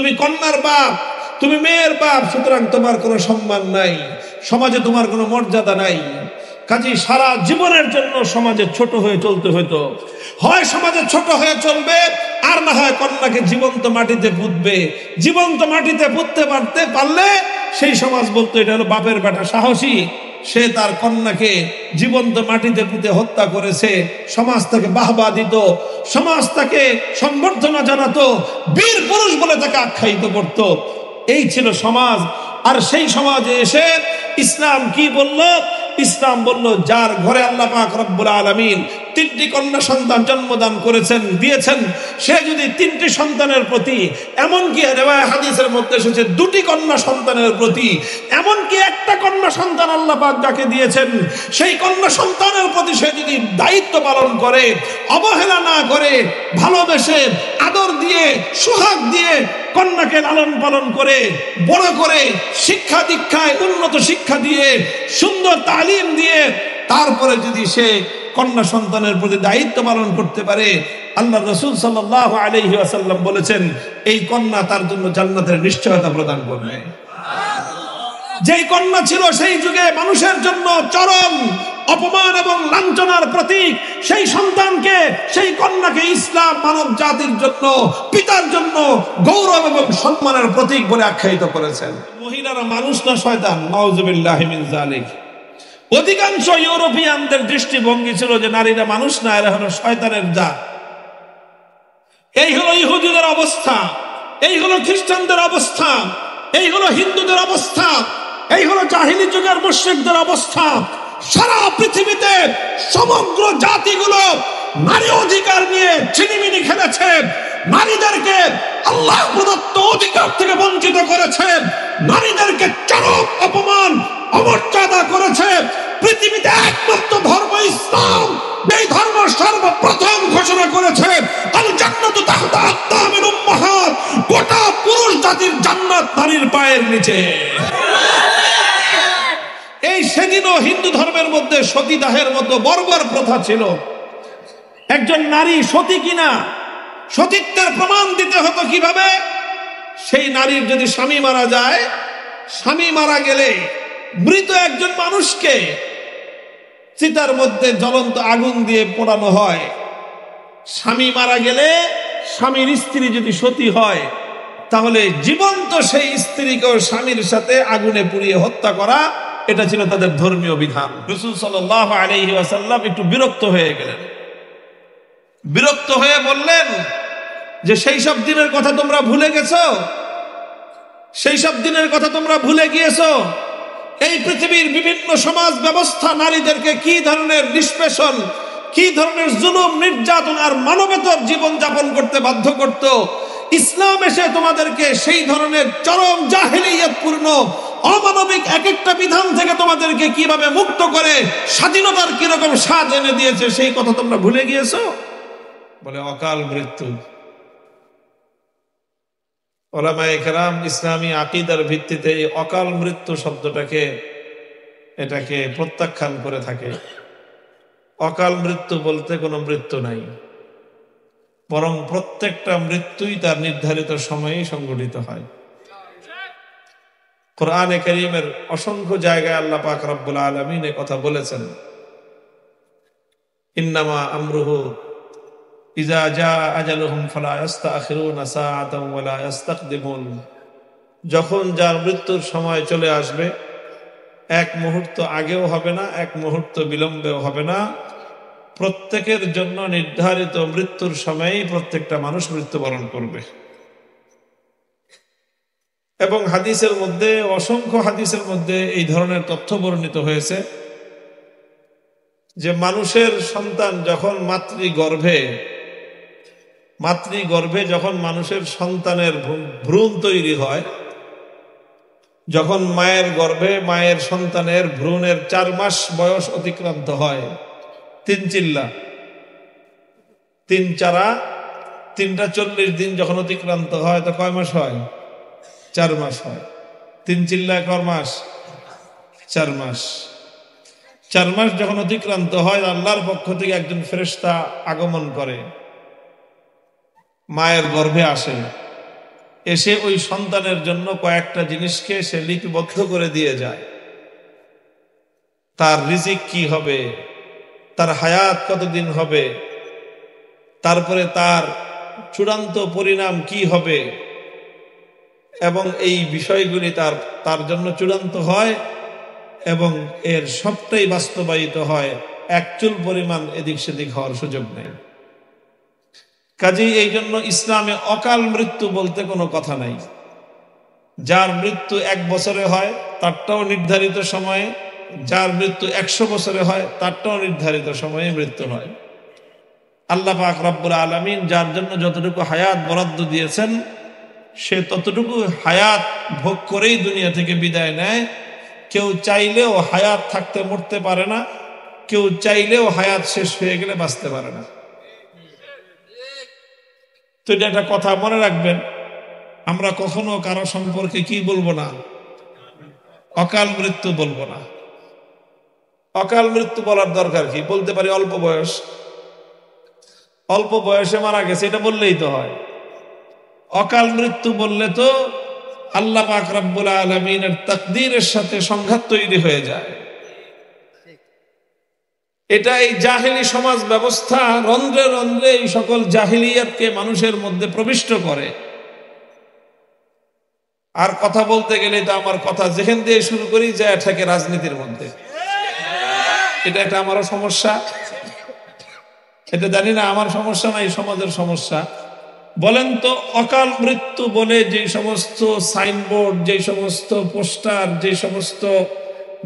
তুমি কন্যার বাপ, তুমি মেয়ের বাপ, সুতরাং তোমার কোনো সম্মান নাই, সমাজে তোমার কোনো মর্যাদা নাই। কাজেই সারা জীবনের জন্য সমাজে ছোট হয়ে চলতে হতো। হয় সমাজে ছোট হয়ে চলবে, আর না হয় কন্যাকে জীবন্ত মাটিতে পুঁতবে। জীবন্ত মাটিতে পুঁততে পারলে সেই সমাজ বলতো এটা হলো বাপের বেটা সাহসী, সে তার কন্যাকে জীবন্ত মাটিতে পুঁতে হত্যা করেছে। সমাজ তাকে বাহবা দিত, সমাজ তাকে সম্বর্ধনা জানাতো, বীর পুরুষ বলে তাকে আখ্যায়িত করত। এই ছিল সমাজ। আর সেই সমাজে এসে ইসলাম কি বলল? ইসলাম বলল, যার ঘরে আল্লাহ পাক রব্বুল আলামিন 3টি কন্যা সন্তান জন্মদান করেছেন, দিয়েছেন, সে যদি 3টি সন্তানের প্রতি, এমনকি রিওয়ায়াত হাদিসের মধ্যে এসেছে 2টি কন্যা সন্তানের প্রতি, এমনকি একটা কন্যা সন্তান আল্লাহ পাক যাকে দিয়েছেন সেই কন্যা সন্তানের প্রতি সে যদি দায়িত্ব পালন করে, অবহেলা না করে, ভালোবেসে আদর দিয়ে সোহাগ দিয়ে কন্যাকে লালন পালন করে বড় করে শিক্ষা দীক্ষায় উন্নত শিক্ষা দিয়ে সুন্দর তালিম দিয়ে তারপরে যদি সে কন্যা সন্তানের প্রতি দায়িত্ব পালন করতে পারে, আল্লাহ রাসূল সাল্লাল্লাহু আলাইহি ওয়াসাল্লাম বলেছেন এই কন্যা তার জন্য জান্নাতের নিশ্চয়তা প্রদান করবে। যেই কন্যা ছিল সেই যুগে মানুষের জন্য চরম অপমান এবং লাঞ্ছনার প্রতীক, সেই সন্তানকে, সেই কন্যাকে ইসলাম মানব জাতির জন্য, পিতার জন্য গৌরব এবং সম্মানের প্রতীক বলে আখ্যায়িত করেছেন। মহিলারা মানুষ না শয়তান, নাউযুবিল্লাহি মিন যালিক। অধিকাংশ ইউরোপিয়ানদের দৃষ্টিভঙ্গি ছিল যে নারীরা মানুষ না, এরা হলো শয়তানের জাত। এই হলো ইহুদিদের অবস্থা, এই হলো খ্রিস্টানদের অবস্থা, এই হলো হিন্দুদের অবস্থা, এই হলো জাহিলি যুগের মুশরিকদের অবস্থা। সারা পৃথিবীতে সমগ্র জাতিগুলো নারী অধিকার নিয়ে ছিনিমিনি খেলেছে, নারীদেরকে আল্লাহ প্রদত্ত অধিকার থেকে বঞ্চিত করেছে, নারীদেরকে চরম অপমান অমর্যাদা করেছে। পৃথিবীতে একমাত্র ধর্ম ইসলাম, এই ধর্ম সর্বপ্রথম ঘোষণা করেছে আল জান্নাতু তাহতা আকদামিল উম্মাহাত, গোটা পুরুষ জাতির জান্নাত নারীর পায়ের নিচে। এই সেদিনও হিন্দু ধর্মের মধ্যে সতীদাহের মতো বর্বর প্রথা ছিল। একজন নারী সতী কিনা সতীত্বের প্রমাণ দিতে হতো কিভাবে? সেই নারীর যদি স্বামী মারা যায়, স্বামী মারা গেলে মৃত একজন মানুষকে চিতার মধ্যে জ্বলন্ত আগুন দিয়ে পোড়ানো হয়। স্বামী মারা গেলে স্বামীর স্ত্রী যদি সতী হয়, তাহলে জীবন্ত সেই স্ত্রীকেও স্বামীর সাথে আগুনে পুড়িয়ে হত্যা করা, এটা ছিল তাদের ধর্মীয় বিধান। রাসূল সাল্লাল্লাহু আলাইহি ওয়াসাল্লাম একটু বিরক্ত হয়ে গেলেন। বিরক্ত হয়ে বললেন যে সেই সব দিনের কথা তোমরা ভুলে গেছো, সেই সব দিনের কথা তোমরা ভুলে গিয়েছো। এই পৃথিবীর বিভিন্ন সমাজ ব্যবস্থা নারীদেরকে কি ধরনের নিষ্পেষণ, কি ধরনের জুলুম, নির্যাতন আর মানবেতর জীবন যাপন করতে বাধ্য করত। ইসলাম এসে তোমাদেরকে সেই ধরনের চরম জাহেলিয়াতপূর্ণ অমানবিক এক একটা বিধান থেকে তোমাদেরকে কিভাবে মুক্ত করে স্বাধীনতার কিরকম স্বাদ এনে দিয়েছে, সেই কথা তোমরা ভুলে গিয়েছো। বলে অকাল মৃত্যু। উলামায়ে কেরাম ইসলামী আকীদার ভিত্তিতে এই অকাল মৃত্যু শব্দটাকে এটাকে প্রত্যাখ্যান করে থাকে। অকাল মৃত্যু বলতে কোনো মৃত্যু নাই, বরং প্রত্যেকটা মৃত্যুই তার নির্ধারিত সময়েই সংঘটিত হয়। কোরআনে কারীমের অসংখ্য জায়গায় আল্লাহ পাক রব্বুল আলামিন এই কথা বলেছেন, ইন্নামা আমরুহু ইজা জা আজালুহুম ফালা ইস্তাখিরুনা সাআতান ওয়ালা ইস্তাকদিমুন। যখন যার মৃত্যুর সময় চলে আসবে, এক মুহূর্ত আগেও হবে না, এক মুহূর্ত বিলম্বেও হবে না। প্রত্যেকের জন্য নির্ধারিত মৃত্যুর সময়েই প্রত্যেকটা মানুষ মৃত্যুবরণ করবে। এবং হাদিসের মধ্যে, অসংখ্য হাদিসের মধ্যে এই ধরনের তথ্য বর্ণিত হয়েছে যে মানুষের সন্তান যখন মাতৃগর্ভে যখন মানুষের সন্তানের ভ্রূণ তৈরি হয়, যখন মায়ের গর্ভে মায়ের সন্তানের ভ্রূণের 4 মাস বয়স অতিক্রান্ত হয়, 3 চিল্লা 3 চারা 3টা 40 দিন যখন অতিক্রান্ত হয়, তো কয় মাস হয়? 4 মাস হয়। 3 চিল্লা কয় মাস? 4 মাস। 4 মাস যখন অতিক্রান্ত হয়, আল্লাহর পক্ষ থেকে একজন ফেরেশতা আগমন করে, মায়ের গর্ভে আসে, এসে ওই সন্তানের জন্য কয়েকটা জিনিসকে সে লিপিবদ্ধ করে দিয়ে যায়। তার রিজিক কি হবে, তার হায়াত কতদিন হবে, তারপরে তার চূড়ান্ত পরিণাম কি হবে, এবং এই বিষয়গুলি তার জন্য চূড়ান্ত হয় এবং এর সবটাই বাস্তবায়িত হয়। এক চুল পরিমাণ এদিক সেদিক হওয়ার সুযোগ নেই। কাজেই এই জন্য ইসলামে অকাল মৃত্যু বলতে কোনো কথা নাই। যার মৃত্যু 1 বছরে হয় তারটাও নির্ধারিত সময়ে, যার মৃত্যু 100 বছরে হয় তারটাও নির্ধারিত সময়ে মৃত্যু হয়। আল্লাহ পাক রব্বুল আলামিন যার জন্য যতটুকু হায়াত বরাদ্দ দিয়েছেন সে ততটুকু হায়াত ভোগ করেই দুনিয়া থেকে বিদায় নেয়। কেউ চাইলেও হায়াত থাকতে মরতে পারে না, কেউ চাইলেও হায়াত শেষ হয়ে গেলে বাঁচতে পারে না। তো এটা একটা কথা মনে রাখবেন, আমরা কখনো কারো সম্পর্কে কি বলবো না, অকাল মৃত্যু বলবো না। অকাল মৃত্যু বলার দরকার কি? বলতে পারি অল্প বয়স, অল্প বয়সে মারা গেছে, এটা বললেই তো হয়। অকাল মৃত্যু বললে তো আল্লাহ পাক রব্বুল আলামিনের তাকদীরের সাথে সংঘাত তৈরি হয়ে যায়। এটা এই জাহেলি সমাজ ব্যবস্থা রন্ধ্রে রন্ধ্রে এই সকল জাহিলিয়াতকে মানুষের মধ্যে প্রবিষ্ট করে। আর কথা বলতে গেলে তো আমার কথা যেখান দিয়ে শুরু করি যায় থাকে রাজনীতির মধ্যে। এটা একটা আমারও সমস্যা, এটা জানি না আমার সমস্যা না, এই সমাজের সমস্যা। বলেন তো, অকাল মৃত্যু বলে যে সমস্ত সাইনবোর্ড, যে সমস্ত পোস্টার, যে সমস্ত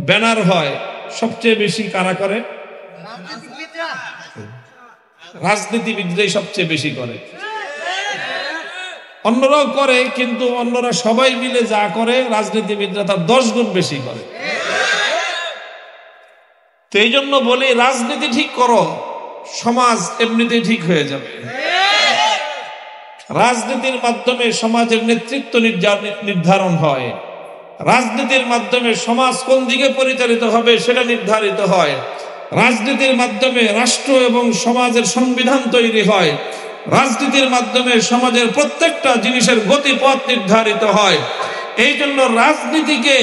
ব্যানার হয় সবচেয়ে বেশি কারা করে? রাজনীতিবিদরাই সবচেয়ে বেশি করে। অন্যরাও করে, কিন্তু অন্যরা সবাই মিলে যা করে রাজনীতিবিদরা তার 10 গুণ বেশি করে। তো এই জন্য বলি, রাজনীতি ঠিক করো, সমাজ এমনিতেই ঠিক হয়ে যাবে। রাজনীতির মাধ্যমে সমাজের নেতৃত্ব নির্ধারণ হয়, রাজনীতির মাধ্যমে সমাজ কোন দিকে পরিচালিত হবে সেটা নির্ধারিত হয়, রাজনীতির মাধ্যমে রাষ্ট্র এবং সমাজের সংবিধান তৈরি হয়, রাজনীতির মাধ্যমে সমাজের প্রত্যেকটা জিনিসের গতিপথ নির্ধারিত হয়। এই জন্য রাজনীতিকে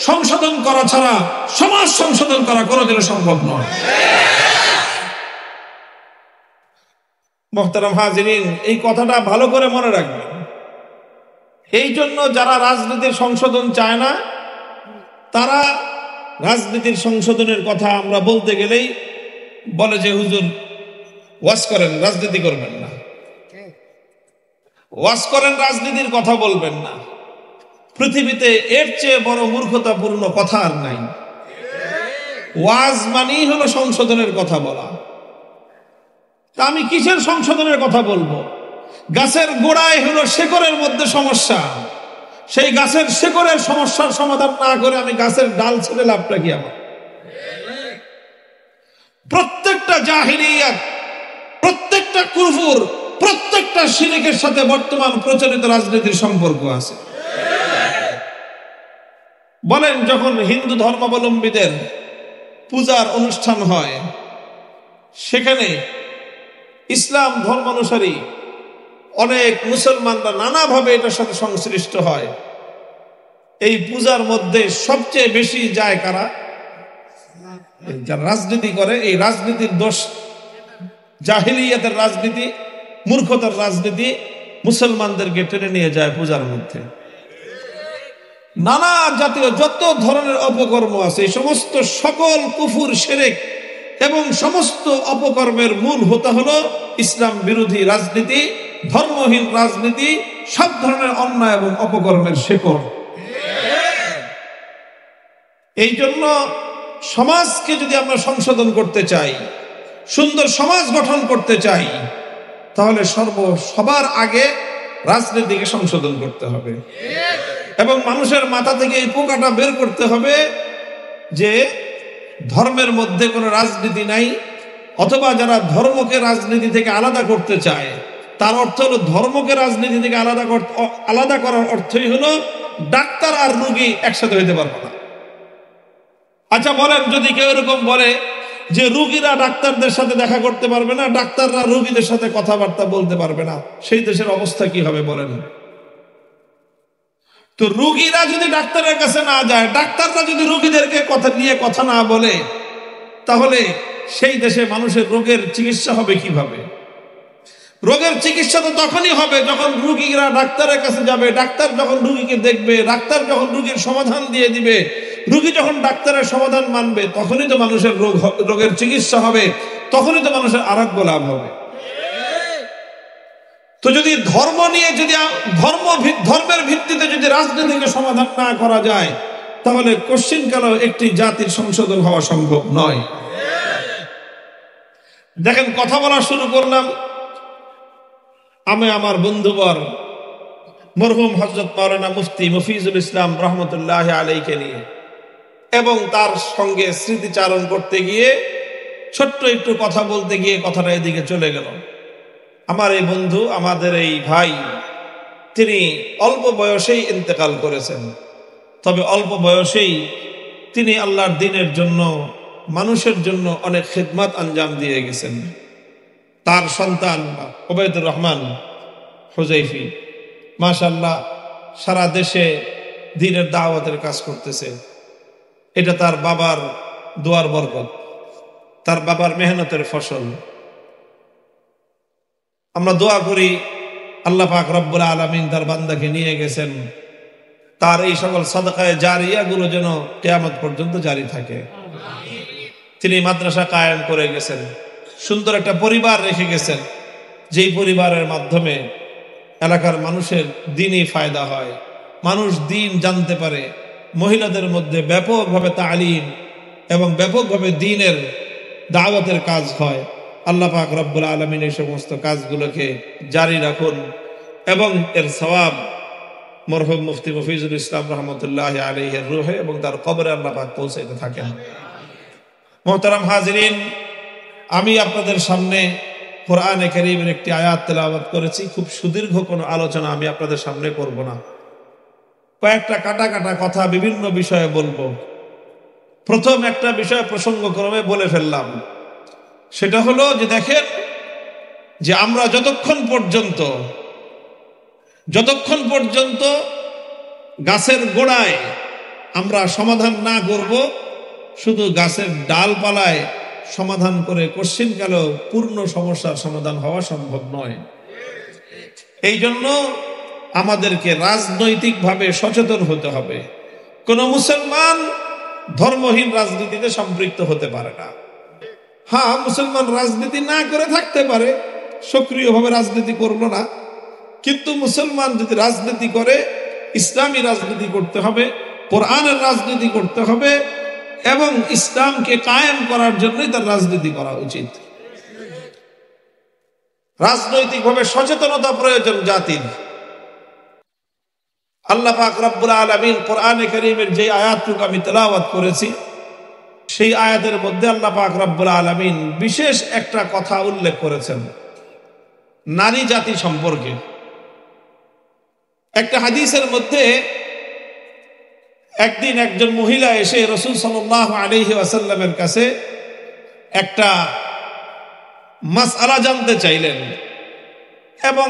সংশোধন করা ছাড়া সমাজ সংশোধন করা কোনোদিনও সম্ভব নয়। মুহতারাম হাজিরিন, এই কথাটা ভালো করে মনে রাখবেন। এই জন্য যারা রাজনীতির সংশোধন চায় না, তারা রাজনীতির সংশোধনের কথা আমরা বলতে গেলেই বলে যে হুজুর ওয়াজ করেন, রাজনীতি করবেন না, ওয়াজ করেন, রাজনীতির কথা বলবেন না। পৃথিবীতে এর চেয়ে বড় মূর্খতাপূর্ণ কথা আর নাই। ওয়াজ মানেই হলো সংশোধনের কথা বলা। তা আমি কিসের সংশোধনের কথা বলবো? গাছের গোড়ায় হলো শেকড়ের মধ্যে সমস্যা, সেই গাছের শেকড়ের সমস্যার সমাধান না করে আমি গাছের ডাল ছেড়ে লাভটা কি আমার? প্রত্যেকটা জাহিলিয়াত, প্রত্যেকটা কুফর, প্রত্যেকটা শিরকের সাথে বর্তমান প্রচলিত রাজনীতির সম্পর্ক আছে। বলেন, যখন হিন্দু ধর্মাবলম্বীদের পূজার অনুষ্ঠান হয়, সেখানে ইসলাম ধর্মানুসারী অনেক মুসলমানরা নানাভাবে এটার সাথে সংশ্লিষ্ট হয়। এই পূজার মধ্যে সবচেয়ে বেশি যায় কারা? যারা রাজনীতি করে। এই রাজনীতির দোষ, জাহিলিয়াতের রাজনীতি, মূর্খতার রাজনীতি মুসলমানদেরকে টেনে নিয়ে যায় পূজার মধ্যে। নানা জাতীয় যত ধরনের অপকর্ম আছে, এই সমস্ত সকল কুফুর, শিরক এবং সমস্ত অপকর্মের মূল হতে হলো ইসলাম বিরোধী রাজনীতি, ধর্মহীন রাজনীতি, সব ধরনের অন্যায় এবং অপকর্মের শেকড়। এই জন্য সমাজকে যদি আমরা সংশোধন করতে চাই, সুন্দর সমাজ গঠন করতে চাই, তাহলে সবার আগে রাজনীতিকে সংশোধন করতে হবে এবং মানুষের মাথা থেকে এই পোকাটা বের করতে হবে যে ধর্মের মধ্যে কোনো রাজনীতি নাই, অথবা যারা ধর্মকে রাজনীতি থেকে আলাদা করতে চায় তার অর্থ হলো ধর্মকে রাজনীতি থেকে আলাদা করার অর্থই হলো ডাক্তার আর রোগী একসাথে হইতে পারবে না। আচ্ছা বলেন, যদি কেউ এরকম বলে যে রোগীরা ডাক্তারদের সাথে দেখা করতে পারবে না, ডাক্তাররা রোগীদের সাথে কথাবার্তা বলতে পারবে না, সেই দেশের অবস্থা কি হবে বলেন? তো রোগীরা যদি ডাক্তারের কাছে না যায়, ডাক্তাররা যদি রোগীদেরকে কথা নিয়ে কথা না বলে, তাহলে সেই দেশে মানুষের রোগের চিকিৎসা হবে কিভাবে? রোগের চিকিৎসা তো তখনই হবে যখন রোগীরা ডাক্তারের কাছে যাবে, ডাক্তার যখন রোগীকে দেখবে, ডাক্তার যখন রোগীর সমাধান দিয়ে দিবে, রোগী যখন ডাক্তারের সমাধান মানবে, তখনই তো মানুষের রোগের চিকিৎসা হবে, তখনই তো মানুষের আরোগ্য লাভ হবে। তো যদি ধর্ম নিয়ে, যদি ধর্মের ভিত্তিতে যদি রাজনীতিকে সমাধান না করা যায়, তাহলে কোশ্চিনকালেও একটি জাতির সংশোধন হওয়া সম্ভব নয়। দেখেন, কথা বলা শুরু করলাম আমি আমার বন্ধুবর মরহুম হযরত মাওলানা মুফতি মফিজুল ইসলাম রহমতুল্লাহ আলাইকে নিয়ে, এবং তার সঙ্গে স্মৃতিচারণ করতে গিয়ে ছোট্ট একটু কথা বলতে গিয়ে কথাটা এদিকে চলে গেল। আমার এই বন্ধু, আমাদের এই ভাই, তিনি অল্প বয়সেই ইন্তেকাল করেছেন। তবে অল্প বয়সেই তিনি আল্লাহর দ্বীনের জন্য, মানুষের জন্য অনেক খিদমত আঞ্জাম দিয়ে গেছেন। তার সন্তান ওবায়দুর রহমান হুযাইফি মাশাআল্লাহ সারা দেশে দ্বীনের দাওয়াতের কাজ করতেছে। এটা তার বাবার দোয়ার বরকত, তার বাবার মেহনতের ফসল। আমরা দোয়া করি আল্লাহ পাক রব্বুল আলামিন তার বান্দাকে নিয়ে গেছেন, তার এই সকল সাদাকায়ে জারিয়াগুলো যেন কিয়ামত পর্যন্ত জারি থাকে। তিনি মাদ্রাসা কায়েম করে গেছেন, সুন্দর একটা পরিবার রেখে গেছেন, যেই পরিবারের মাধ্যমে এলাকার মানুষের দ্বীনি ফায়দা হয়, মানুষ দ্বীন জানতে পারে, মহিলাদের মধ্যে ব্যাপকভাবে তালিম এবং ব্যাপকভাবে দ্বীনের দাওয়াতের কাজ হয়। আল্লাহ পাক রব্বুল আলামিন এই সমস্ত কাজগুলোকে জারি রাখুন এবং এর সওয়াব মরহুম মুফতি মফিজুল ইসলাম রহমতুল্লাহ আলাইহির রূহে এবং তার কবরে আল্লাহ পাক পৌঁছাইতে থাকেন। মুহতারাম হাজিরিন, আমি আপনাদের সামনে কোরআনে কারীমের একটি আয়াত তেলাওয়াত করেছি। খুব সুদীর্ঘ কোনো আলোচনা আমি আপনাদের সামনে করব না, কয়েকটা কাটা কাটা কথা বিভিন্ন বিষয়ে বলবো। প্রথম একটা বিষয় প্রসঙ্গক্রমে বলে ফেললাম, সেটা হলো যে দেখেন, যে আমরা যতক্ষণ পর্যন্ত গাছের গোড়ায় আমরা সমাধান না করব, শুধু গাছের ডালপালায় সমাধান করে কোশ্চিনকালেও পূর্ণ সমস্যার সমাধান হওয়া সম্ভব নয়। এই জন্য আমাদেরকে রাজনৈতিকভাবে সচেতন হতে হবে। কোন মুসলমান ধর্মহীন রাজনীতিতে সম্পৃক্ত হতে পারে না। হ্যাঁ, মুসলমান রাজনীতি না করে থাকতে পারে, সক্রিয়ভাবে রাজনীতি করলো না, কিন্তু মুসলমান যদি রাজনীতি করে, ইসলামী রাজনীতি করতে হবে, কোরআনের রাজনীতি করতে হবে এবং ইসলামকে কায়েম করার জন্যই তার রাজনীতি করা উচিত। রাজনৈতিকভাবে সচেতনতা প্রয়োজন জাতির। আল্লাহ পাক রব্বুল আলামিন কোরআনে কারীমের যে আয়াতটুকু আমি তেলাওয়াত করেছি, সেই আয়াতের মধ্যে আল্লাহ পাক রব্বুল আলামিন বিশেষ একটা কথা উল্লেখ করেছেন নারী জাতি সম্পর্কে। একটা হাদিসের মধ্যে একদিন একজন মহিলা এসে রাসূল সাল্লাল্লাহু আলাইহি ওয়াসাল্লামের কাছে একটা মাসআলা জানতে চাইলেন, এবং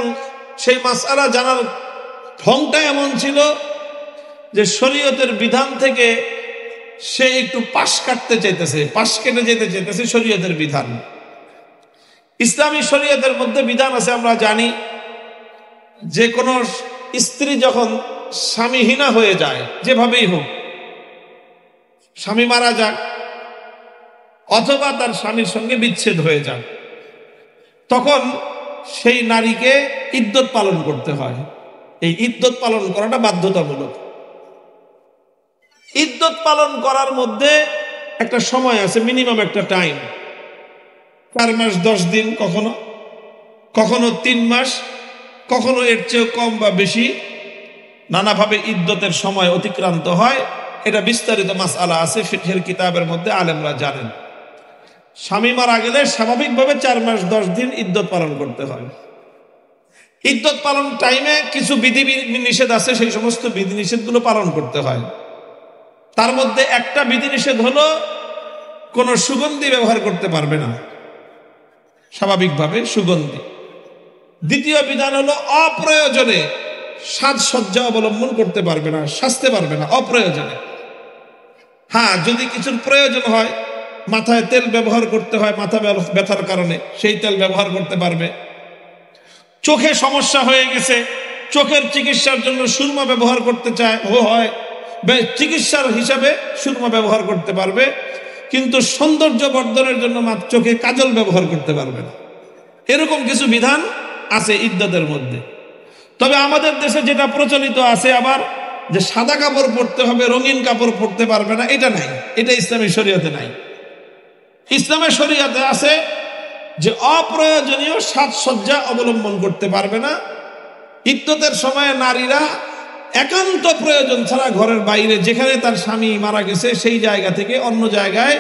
সেই মাসআলা জানার ঢংটা এমন ছিল যে শরীয়তের বিধান থেকে সে একটু পাশ কাটতে চাইতেছে, পাশ কেটে যেতে চাইতেছে শরীয়তের বিধান। ইসলামী শরীয়তের মধ্যে বিধান আছে, আমরা জানি যে কোনো স্ত্রী যখন স্বামীহীনা হয়ে যায়, যেভাবেই হোক, স্বামী মারা যাক অথবা তার স্বামীর সঙ্গে বিচ্ছেদ হয়ে যাক, তখন সেই নারীকে ইদ্যত পালন করতে হয়। এই ইদ্যত পালন করাটা বাধ্যতামূলক। ইদ্যত পালন করার মধ্যে একটা সময় আছে, মিনিমাম একটা টাইম, 4 মাস 10 দিন, কখনো 3 মাস, কখনো এর চেয়ে কম বা বেশি, নানাভাবে ইদ্যতের সময় অতিক্রান্ত হয়। এটা বিস্তারিত মাসআলা আছে ফিকহের কিতাবের মধ্যে, আলেমরা জানেন। স্বামী মারা গেলে স্বাভাবিকভাবে 4 মাস 10 দিন ইদ্যত পালন করতে হয়। ইদ্যত পালন টাইমে কিছু বিধি নিষেধ আছে, সেই সমস্ত বিধি নিষেধগুলো পালন করতে হয়। তার মধ্যে একটা বিধিনিষেধ হলো কোনো সুগন্ধি ব্যবহার করতে পারবে না, স্বাভাবিকভাবে সুগন্ধি। দ্বিতীয় বিধান হলো অপ্রয়োজনে সাজসজ্জা অবলম্বন করতে পারবে না, সাজতে পারবে না অপ্রয়োজনে। হ্যাঁ, যদি কিছুর প্রয়োজন হয়, মাথায় তেল ব্যবহার করতে হয় মাথা ব্যথার কারণে, সেই তেল ব্যবহার করতে পারবে। চোখে সমস্যা হয়ে গেছে, চোখের চিকিৎসার জন্য সুরমা ব্যবহার করতে চায় হয়, চিকিৎসার হিসাবে সুরমা ব্যবহার করতে পারবে, কিন্তু সৌন্দর্য বর্ধনের জন্য চোখে কাজল ব্যবহার করতে পারবে না। এরকম কিছু বিধান আছে ইদ্দতের মধ্যে। তবে আমাদের দেশে যেটা প্রচলিত আছে আবার, যে সাদা কাপড় পরতে হবে, রঙিন কাপড় পরতে পারবে না, এটা নাই, এটা ইসলামী শরীয়তে নাই। ইসলামের শরীয়তে আছে যে অপ্রয়োজনীয় সাজসজ্জা অবলম্বন করতে পারবে না। ইদ্দতের সময় নারীরা একান্ত প্রয়োজন ছাড়া ঘরের বাইরে, যেখানে তার স্বামী মারা গেছে সেই জায়গা থেকে অন্য জায়গায়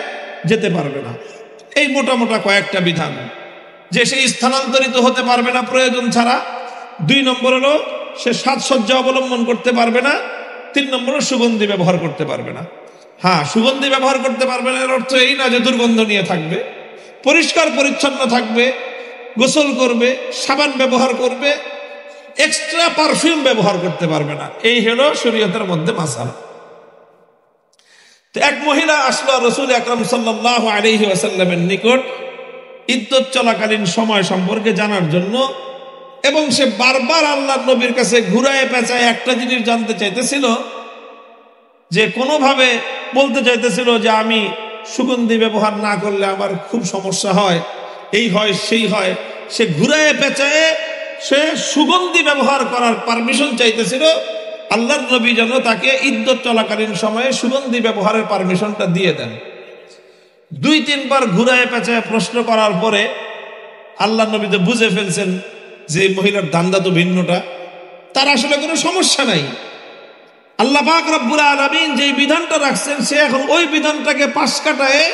যেতে পারবে না। এই মোটা মোটা কয়েকটা বিধান, যে সে স্থানান্তরিত হতে পারবে না প্রয়োজন ছাড়া। 2 নম্বর হলো সে সাজসজ্জা অবলম্বন করতে পারবে না। 3 নম্বর সুগন্ধি ব্যবহার করতে পারবে না। হ্যাঁ, সুগন্ধি ব্যবহার করতে পারবে না এর অর্থ এই না যে দুর্গন্ধ নিয়ে থাকবে, পরিষ্কার পরিচ্ছন্ন থাকবে, গোসল করবে, সাবান ব্যবহার করবে, এক্সট্রা পারফিউম ব্যবহার করতে পারবে না। এই হলো শরীয়তের মধ্যে মাসালা। তো এক মহিলা আসলো রাসূল আকরাম সাল্লাল্লাহু আলাইহি ওয়াসাল্লামের নিকট ইদ্দত চলাকালীন সময় সম্পর্কে জানার জন্য, এবং সে বারবার আল্লাহর নবীর কাছে ঘুরায় পেঁচায় একটা জিনিস জানতে চাইতেছিল, যে কোনোভাবে বলতে চাইতেছিল যে আমি সুগন্ধি ব্যবহার না করলে আমার খুব সমস্যা হয়, এই হয় সেই হয়। সে ঘুরায় পেঁচায় সে সুগন্ধি ব্যবহার করার পারমিশন চাইতেছিল। আল্লাহর নবী যেন তাকে ইদ্দত চলাকালীন সময়ে সুগন্ধি ব্যবহারের পারমিশনটা দিয়ে দেন। 2-3 বার ঘুরায় পেঁচায় প্রশ্ন করার পরে আল্লাহর নবী তো বুঝে ফেলছেন যে মহিলার ধান্দা তো ভিন্নটা, তার আসলে কোনো সমস্যা নাই। আল্লাহ পাক রব্বুল আলামিন যে বিধানটা রাখছেন, সে এখন ওই বিধানটাকে পাশ কাটায়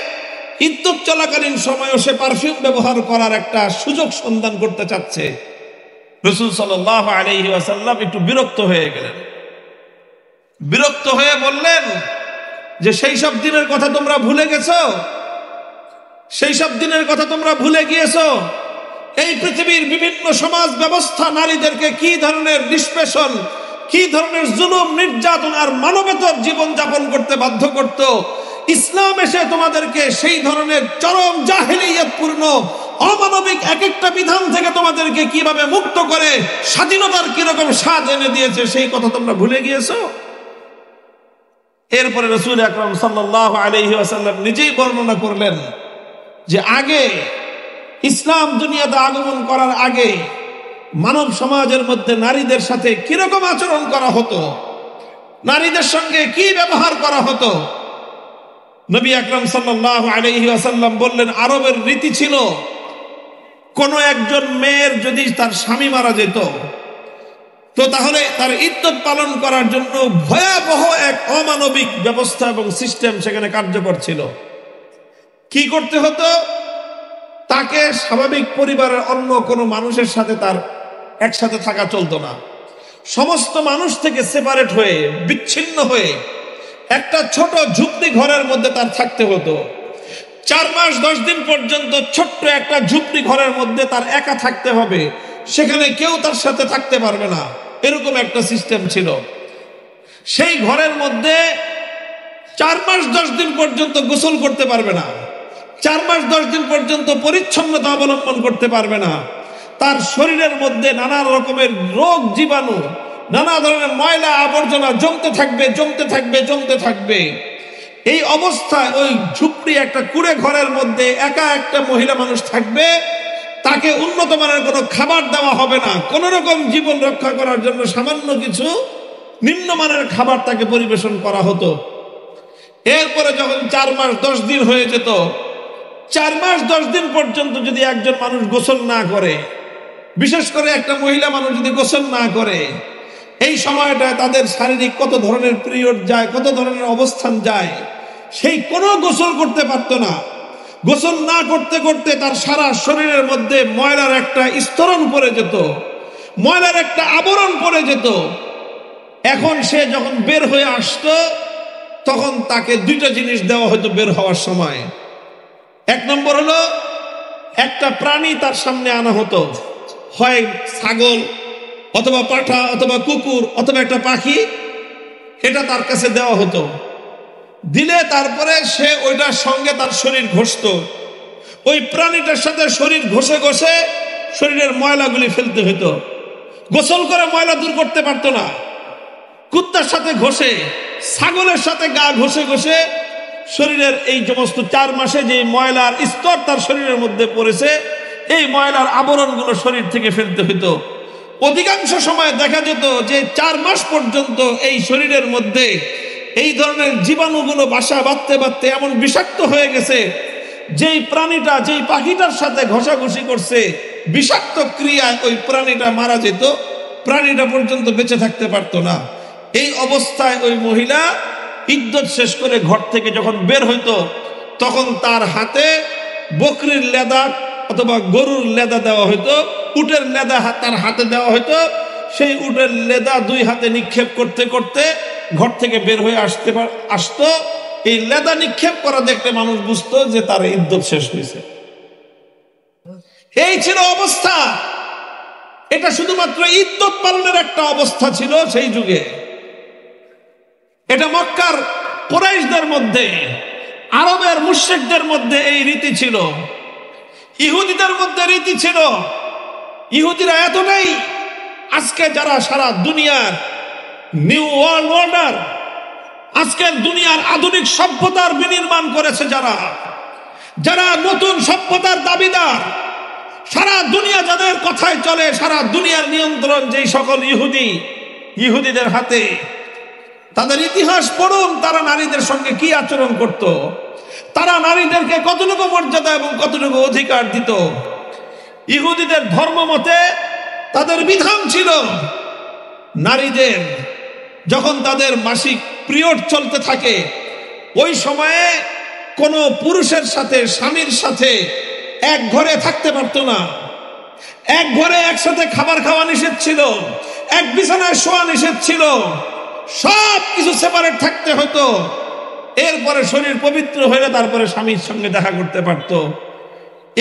ইদ্দত চলাকালীন সময়ও সে পারফিউম ব্যবহার করার একটা সুযোগ সন্ধান করতে চাচ্ছে। রাসূল সাল্লাল্লাহু আলাইহি ওয়াসাল্লাম একটু বিরক্ত হয়ে গেলেন। বিরক্ত হয়ে বললেন যে সেই সব দিনের কথা তোমরা ভুলে গেছো, সেই সব দিনের কথা তোমরা ভুলে গিয়েছো। এই পৃথিবীর বিভিন্ন সমাজ ব্যবস্থা নারীদেরকে কি ধরনের নিষ্পেষণ, কি ধরনের জুলুম, নির্যাতন আর মানবেতর জীবন যাপন করতে বাধ্য করত। ইসলাম এসে তোমাদেরকে সেই ধরনের চরম জাহেলিয়াতপূর্ণ অমানবিক এক একটা বিধান থেকে তোমাদেরকে কিভাবে মুক্ত করে স্বাধীনতার কিরকম স্বাদ এনে দিয়েছে, সেই কথা তোমরা ভুলে গিয়েছো। এরপরে রাসূল আকরাম সাল্লাল্লাহু আলাইহি ওয়াসাল্লাম নিজেই বর্ণনা করলেন যে আগে ইসলাম দুনিয়াতে আগমন করার আগে মানব সমাজের মধ্যে নারীদের সাথে কিরকম আচরণ করা হতো, নারীদের সঙ্গে কি ব্যবহার করা হতো। নবী আকরাম সাল্লাল্লাহু আলাইহি ওয়াসাল্লাম বললেন, আরবের রীতি ছিল কোনো একজন মেয়ের যদি তার স্বামী মারা যেত, তো তাহলে তার ইদ্দত পালন করার জন্য ভয়াবহ এক অমানবিক ব্যবস্থা এবং সিস্টেম সেখানে কার্যকর ছিল। কি করতে হতো? তাকে স্বাভাবিক পরিবারের অন্য কোনো মানুষের সাথে তার একসাথে থাকা চলতো না। সমস্ত মানুষ থেকে সেপারেট হয়ে, বিচ্ছিন্ন হয়ে একটা ছোট ঝুপড়ি ঘরের মধ্যে তার থাকতে হতো। 4 মাস 10 দিন পর্যন্ত ছোট্ট একটা ঝুপড়ি ঘরের মধ্যে তার একা থাকতে হবে, সেখানে কেউ তার সাথে থাকতে পারবে না, এরকম একটা সিস্টেম ছিল। সেই ঘরের মধ্যে 4 মাস 10 দিন পর্যন্ত গোসল করতে পারবে না, 4 মাস 10 দিন পর্যন্ত পরিচ্ছন্নতা অবলম্বন করতে পারবে না। তার শরীরের মধ্যে নানা রকমের রোগ জীবাণু, নানা ধরনের ময়লা আবর্জনা জমতে থাকবে, জমতে থাকবে, জমতে থাকবে। এই অবস্থায় ওই ঝুপড়ি একটা কুড়ে ঘরের মধ্যে একা একটা মহিলা মানুষ থাকবে। তাকে উন্নত মানের কোনো খাবার দেওয়া হবে না, কোন রকম জীবন রক্ষা করার জন্য সামান্য কিছু নিম্নমানের খাবার তাকে পরিবেশন করা হতো। এরপরে যখন 4 মাস 10 দিন হয়ে যেত, 4 মাস 10 দিন পর্যন্ত যদি একজন মানুষ গোসল না করে, বিশেষ করে একটা মহিলা মানুষ যদি গোসল না করে, এই সময়টায় তাদের শারীরিক কত ধরনের পিরিয়ড যায়, কত ধরনের অবস্থান যায়, সেই কোনো গোসল করতে পারতো না। গোসল না করতে করতে তার সারা শরীরের মধ্যে ময়লার একটা স্তরণ পড়ে যেত, ময়লার একটা আবরণ পড়ে যেত। এখন সে যখন বের হয়ে আসতো, তখন তাকে 2টা জিনিস দেওয়া হতো বের হওয়ার সময়। 1 নম্বর হলো একটা প্রাণী তার সামনে আনা হতো, হয় ছাগল অথবা পাঠা অথবা কুকুর অথবা একটা পাখি, এটা তার কাছে দেওয়া হতো। দিলে তারপরে সে ওইটার সঙ্গে তার শরীর ঘষত। ওই প্রাণীটার সাথে শরীর ঘষে ঘষে শরীরের ময়লাগুলি ফেলতে হতো। গোসল করে ময়লা দূর করতে পারতো না। কুত্তার সাথে ঘষে, ছাগলের সাথে গা ঘষে ঘষে শরীরের এই সমস্ত 4 মাসে যে ময়লার স্তর তার শরীরের মধ্যে পড়েছে, এই ময়লার আবরণগুলো শরীর থেকে ফেলতে হতো। অধিকাংশ সময় দেখা যেত যে 4 মাস পর্যন্ত এই শরীরের মধ্যে এই ধরনের জীবাণুগুলো বাসা বাঁধতে বাঁধতে এমন বিষাক্ত হয়ে গেছে, যেই প্রাণীটা যেই পাখিটার সাথে ঘষাঘষি করছে বিষাক্ত ক্রিয়ায় ওই প্রাণীটা মারা যেত, প্রাণীটা পর্যন্ত বেঁচে থাকতে পারতো না। এই অবস্থায় ওই মহিলা ইদ্যত শেষ করে ঘর থেকে যখন বের হইতো, তখন তার হাতে বকরির লেদা অথবা গরুর লেদা দেওয়া হইতো, উটের লেদা তার হাতে দেওয়া হইতো। সেই উটের লেদা 2 হাতে নিক্ষেপ করতে করতে ঘর থেকে বের হয়ে আসতো। এই লেদা নিক্ষেপ করা দেখতে মানুষ বুঝতো যে তার ইদ্যত শেষ হয়েছে। এই ছিল অবস্থা। এটা শুধুমাত্র ইদ্যত পালনের একটা অবস্থা ছিল সেই যুগে। এটা মক্কার কুরাইশদের মধ্যে, আরবের মুশরিকদের মধ্যে এই রীতি ছিল, ইহুদিদের মধ্যে রীতি ছিল। ইহুদিরা এতটাই, আজকে যারা সারা দুনিয়ার নিউ ওয়ার্ল্ড অর্ডার, আজকের দুনিয়ার আধুনিক সভ্যতার বিনির্মাণ করেছে, যারা নতুন সভ্যতার দাবিদার, সারা দুনিয়া যাদের কথায় চলে, সারা দুনিয়ার নিয়ন্ত্রণ যেই সকল ইহুদিদের হাতে, তাদের ইতিহাস পড়ুন। তারা নারীদের সঙ্গে কি আচরণ করত, তারা নারীদেরকে কতটুকু মর্যাদা এবং কতটুকু অধিকার দিত। ইহুদিদের ধর্ম মতে তাদের বিধান ছিল, নারীদের যখন তাদের মাসিক পিরিয়ড চলতে থাকে, ওই সময়ে কোনো পুরুষের সাথে, স্বামীর সাথে এক ঘরে থাকতে পারতো না। এক ঘরে একসাথে খাবার খাওয়া নিষেধ ছিল, এক বিছানায় শোয়া নিষেধ ছিল, সব কিছু সেপারেট থাকতে হতো। এরপরে শরীর পবিত্র হলে তারপরে স্বামীর সঙ্গে দেখা করতে পারত।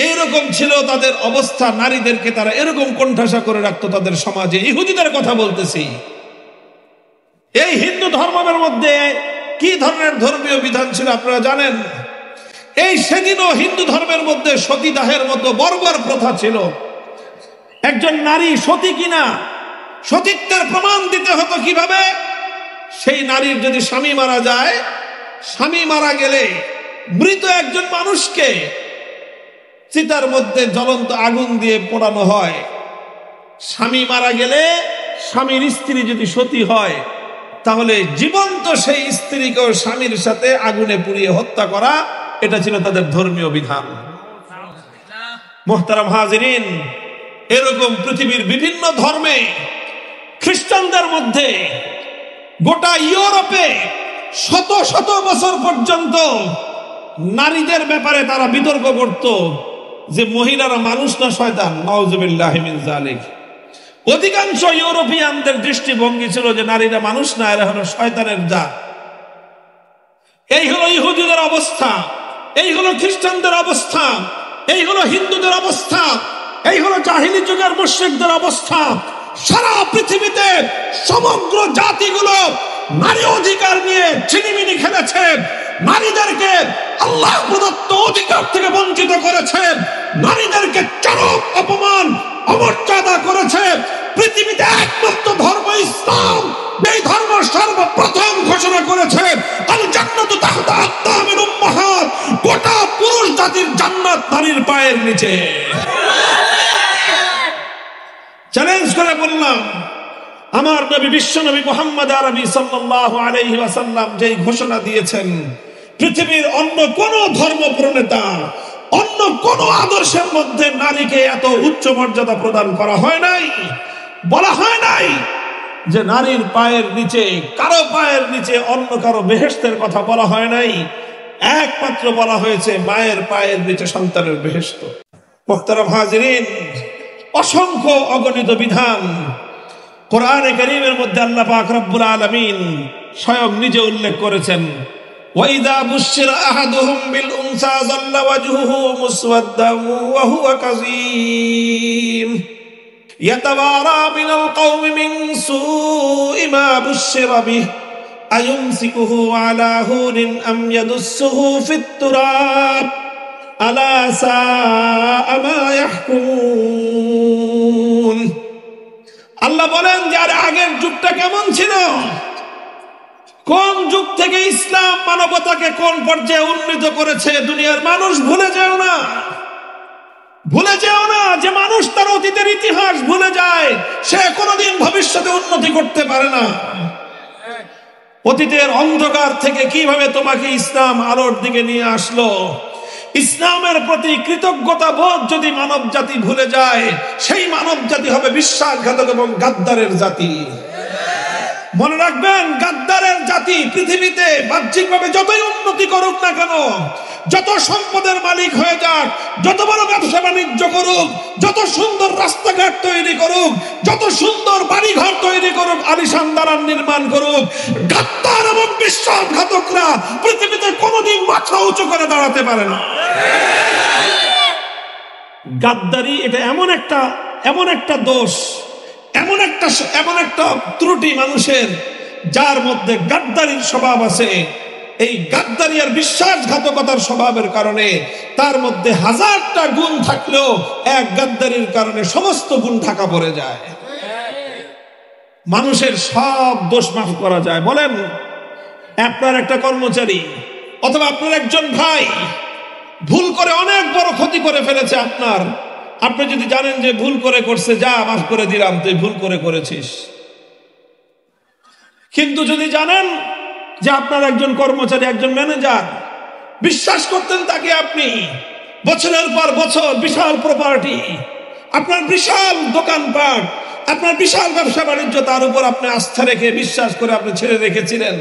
এইরকম ছিল তাদের অবস্থা। নারীদেরকে তারা এরকম কোণঠাসা করে রাখতো তাদের সমাজে। ইহুদিদের কথা বলতেছি। এই হিন্দু ধর্মের মধ্যে কি ধরনের ধর্মীয় বিধান ছিল আপনারা জানেন? এই সেদিনও হিন্দু ধর্মের মধ্যে সতীদাহের মতো বর্বর প্রথা ছিল। একজন নারী সতী কিনা, সতীত্বের প্রমাণ দিতে হতো কিভাবে? সেই নারীর যদি স্বামী মারা যায়, স্বামী মারা গেলে মৃত একজন মানুষকে চিতার মধ্যে জ্বলন্ত আগুন দিয়ে পোড়ানো হয়। স্বামী মারা গেলে স্বামীর স্ত্রী যদি সতী হয়, তাহলে জীবন্ত সেই স্ত্রীকেও স্বামীর সাথে আগুনে পুড়িয়ে হত্যা করা, এটা ছিল তাদের ধর্মীয় বিধান। মুহতারাম হাজিরিন, এরকম পৃথিবীর বিভিন্ন ধর্মে, খ্রিস্টানদের মধ্যে, গোটা ইউরোপে শত শত বছর পর্যন্ত নারীদের ব্যাপারে তারা বিতর্ক করত যে মহিলারা মানুষ না শয়তান। নাউজুবিল্লাহি মিন যালিক। অধিকাংশ ইউরোপিয়ানদের দৃষ্টিভঙ্গি ছিল যে নারীরা মানুষ না, এরা হলো শয়তানের জাত। এই হলো ইহুদিদের অবস্থা, এই হলো খ্রিস্টানদের অবস্থা, এই হলো হিন্দুদের অবস্থা, এই হলো জাহিলি যুগের মুশরিকদের অবস্থা। সারা পৃথিবীতে সমগ্র জাতিগুলো নারী অধিকার নিয়ে ছিনিমিনি খেলেছে, নারীদেরকে আল্লাহ প্রদত্ত অধিকার থেকে বঞ্চিত করেছে, নারীদেরকে চরম অপমান অমর্যাদা করেছে। পৃথিবীতে একমাত্র ধর্ম ইসলাম, এই ধর্ম সর্বপ্রথম ঘোষণা করেছে আল জান্নাতু তাহতা আকদামিল উম্মাহাত, গোটা পুরুষ জাতির জান্নাত নারীর পায়ের নিচে। চ্যালেঞ্জ করে বললাম, আমার নবী বিশ্ব নবী মুহাম্মদ আরবি সাল্লাল্লাহু আলাইহি ওয়াসাল্লাম যেই ঘোষণা দিয়েছেন, পৃথিবীর অন্য কোন ধর্ম প্রণেতা, অন্য কোন আদর্শের মধ্যে নারীকে এত উচ্চ মর্যাদা প্রদান করা হয় নাই। বলা হয় নাই যে নারীর পায়ের নিচে, কারো পায়ের নিচে অন্য কারো বেহেশতের কথা বলা হয় নাই। একমাত্র বলা হয়েছে মায়ের পায়ের নিচে সন্তানের বেহেশত। মুহতারাম হাজিরিন, অসংখ্য অগণিত বিধান কোরআনে কারীমের মধ্যে আল্লাহ পাক রব্বুল আলামিন স্বয়ং নিজে উল্লেখ করেছেন। ওয়াইদা বুশিরা আহাদুহুম বিল উনসা যাল্লা ওয়াজহুহু মুসওয়াদ্দান ওয়া হুয়া কাযীম ইয়াতাওয়ারা মিনাল কওমি মিন সুই মা বুশিরা বিহি আয়ুমসিকুহু আলা হুনিন আম ইয়াদুসসুহু ফিত তুরাব আলা সাআ মা ইয়াহকুমুন। আল্লাহ বলেন যে আর আগের যুগটা কেমন ছিল, কোন যুগ থেকে ইসলাম মানবতাকে কোন পর্যায়ে উন্নীত করেছে দুনিয়ার মানুষ ভুলে যেও না। ভুলে যেও না যে মানুষ তার অতীতের ইতিহাস ভুলে যায়, সে কোনোদিন ভবিষ্যতে উন্নতি করতে পারে না। অতীতের অন্ধকার থেকে কিভাবে তোমাকে ইসলাম আলোর দিকে নিয়ে আসলো, ইসলামের প্রতি কৃতজ্ঞতা বোধ যদি মানব জাতি ভুলে যায়, সেই মানব জাতি হবে বিশ্বাসঘাতক এবং গাদ্দারের জাতি। মনে রাখবেন, গাদ্দারের জাতি পৃথিবীতে বাহ্যিকভাবে যতই উন্নতি করুক না কেন, যত সম্পদের মালিক হয়ে যাক, যত বড় ব্যবসা বাণিজ্য করুক, যত সুন্দর রাস্তাঘাট তৈরি করুক, যত সুন্দর বাড়িঘর তৈরি করুক, আলিশান দালান নির্মাণ করুক, গাদ্দার এবং বিশ্বাসঘাতকরা পৃথিবীতে কোনোদিন মাথা উঁচু করে দাঁড়াতে পারে না। গাদ্দারি এটা এমন একটা দোষ, এমন একটা ত্রুটি মানুষের, যার মধ্যে গাদ্দারির স্বভাব আছে। এই গাদ্দারি আর বিশ্বাসঘাতকতার স্বভাবের কারণে তার মধ্যে হাজারটা গুণ থাকলেও এক গাদ্দারির কারণে সমস্ত গুণ ঢাকা পড়ে যায়। মানুষের সব দোষ মাফ করা যায়। বলেন, আপনার একটা কর্মচারী অথবা আপনার একজন ভাই ভুল করে অনেক বড় ক্ষতি করে ফেলেছে আপনি যদি জানেন যে ভুল করে করছে, যা মাফ করে দিলাম, তুই ভুল করে করেছিস। কিন্তু যদি জানেন যে আপনার একজন কর্মচারী, একজন ম্যানেজার, বিশ্বাস করতেন তাকে আপনি, বছরের পর বছর বিশাল প্রপার্টি, আপনার বিশাল দোকানপাট, আপনার বিশাল ব্যবসা বাণিজ্য, তার উপর আপনি আস্থা রেখে বিশ্বাস করে আপনি ছেড়ে রেখেছিলেন,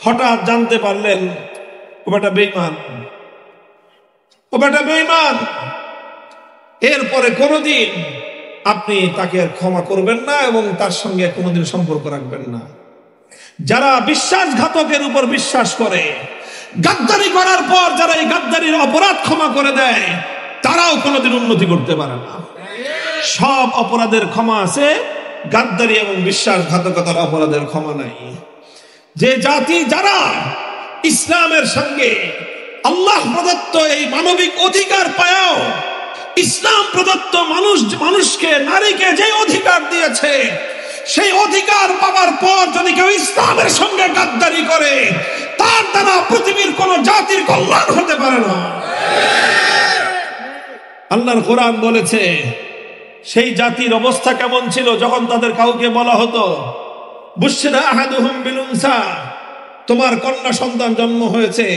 হঠাৎ জানতে পারলেন ও বেটা বেঈমান, এরপরে কোনোদিন আপনি তাকে আর ক্ষমা করবেন না এবং তার সঙ্গে কোনোদিন সম্পর্ক রাখবেন না। যারা বিশ্বাসঘাতকের উপর বিশ্বাস করে, গাদ্দারি করার পর যারা এই গাদ্দারির অপরাধ ক্ষমা করে দেয়, তারাও কোনোদিন উন্নতি করতে পারে না। সব অপরাধের ক্ষমা আছে, গাদ্দারি এবং বিশ্বাসঘাতকতার অপরাধের ক্ষমা নাই। যে জাতি যারা ইসলামের সঙ্গে আল্লাহ প্রদত্ত এই মানবিক অধিকার পায়াও, ইসলাম প্রদত্ত মানুষকে, নারীকে যে অধিকার দিয়েছে, সেই অধিকার পাওয়ার পর যদি কেউ ইসলামের সঙ্গে গাদ্দারি করে, তার দ্বারা পৃথিবীর কোন জাতির কল্যাণ হতে পারে না। আল্লাহর কোরআন বলেছে সেই জাতির অবস্থা কেমন ছিল যখন তাদের কাউকে বলা হতো, বুশরা আহাদুহুম বিল উনসা, তোমার কন্যা সন্তান জন্ম হয়েছে,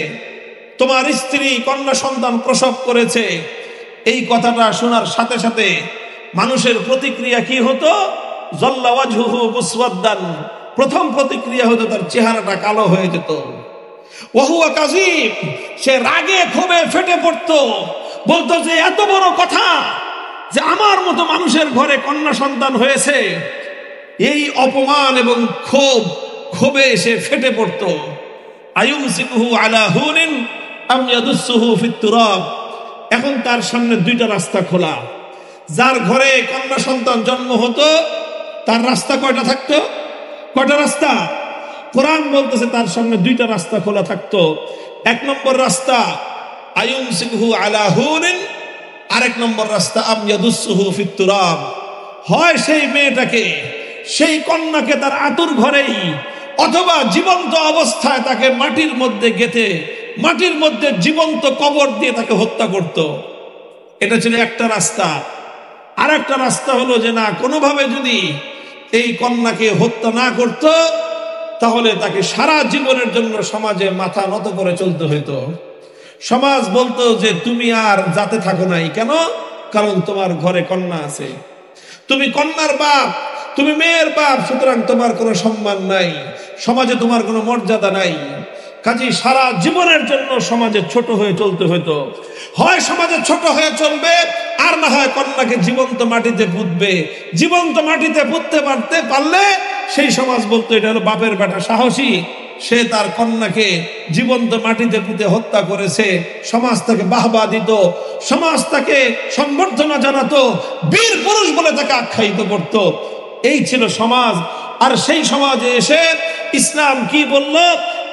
তোমার স্ত্রী কন্যা সন্তান প্রসব করেছে। এই কথাটা শোনার সাথে সাথে মানুষের প্রতিক্রিয়া কি হতো? জল্লা ওয়াজহুহু মুসওয়াদ্দান, প্রথম প্রতিক্রিয়া হতো তার চেহারাটা কালো হয়ে যেত। ওয়াহুয়া কাযীব, সে রাগে ক্ষোভে ফেটে পড়তো, বলতো যে এত বড় কথা যে আমার মতো মানুষের ঘরে কন্যা সন্তান হয়েছে। এই অপমান এবং ক্ষোভে সে ফেটে পড়তো। আয়ুমসিকুহু আলা হুনিন আম ইয়াদুসসুহু ফিত তুরাব, এখন তার সামনে দুইটা রাস্তা খোলা। যার ঘরে কন্যা সন্তান জন্ম হতো তার রাস্তা কয়টা থাকতো? কয়টা রাস্তা? কোরআন বলতেছে তার সামনে দুইটা রাস্তা খোলা থাকতো। এক নম্বর রাস্তা আয়ুমসিকুহু আলা হুনিন, আরেক নম্বর রাস্তা আম ইয়াদুসসুহু ফিত তুরাব। হয় সেই মেয়েটাকে, সেই কন্যাকে তার আতুর ঘরেই অথবা জীবন্ত অবস্থায় তাকে মাটির মধ্যে গেঁথে, মাটির মধ্যে জীবন্ত কবর দিয়ে তাকে হত্যা করত। এটা ছিল একটা রাস্তা। আর একটা রাস্তা হলো যে না, কোনোভাবে যদি এই কন্যাকে হত্যা না করত, তাহলে তাকে সারা জীবনের জন্য সমাজে মাথা নত করে চলতে হইতো। সমাজ বলতো যে তুমি আর যাতে থাকো নাই। কেন? কারণ তোমার ঘরে কন্যা আছে, তুমি কন্যার বাপ, তুমি মেয়ের বাপ, সুতরাং তোমার কোনো সম্মান নাই, সমাজে তোমার কোনো মর্যাদা নাই। কাজে সারা জীবনের জন্য সমাজে ছোট হয়ে চলতে হইতো। হয় সমাজে ছোট হয়ে চলবে, আর না হয় কন্যাকে জীবন্ত মাটিতে পুঁতবে। জীবন্ত মাটিতে পুঁততে পারলে সেই সমাজ বলতো এটা হলো বাপের বেটা সাহসী, সে তার কন্যাকে জীবন্ত মাটিতে পুঁতে হত্যা করেছে, সমাজ তাকে বাহবা দিত, সমাজ তাকে সম্বর্ধনা জানাতো, বীর পুরুষ বলে তাকে আখ্যায়িত করত। এই ছিল সমাজ। আর সেই সমাজে এসে ইসলাম কি বলল?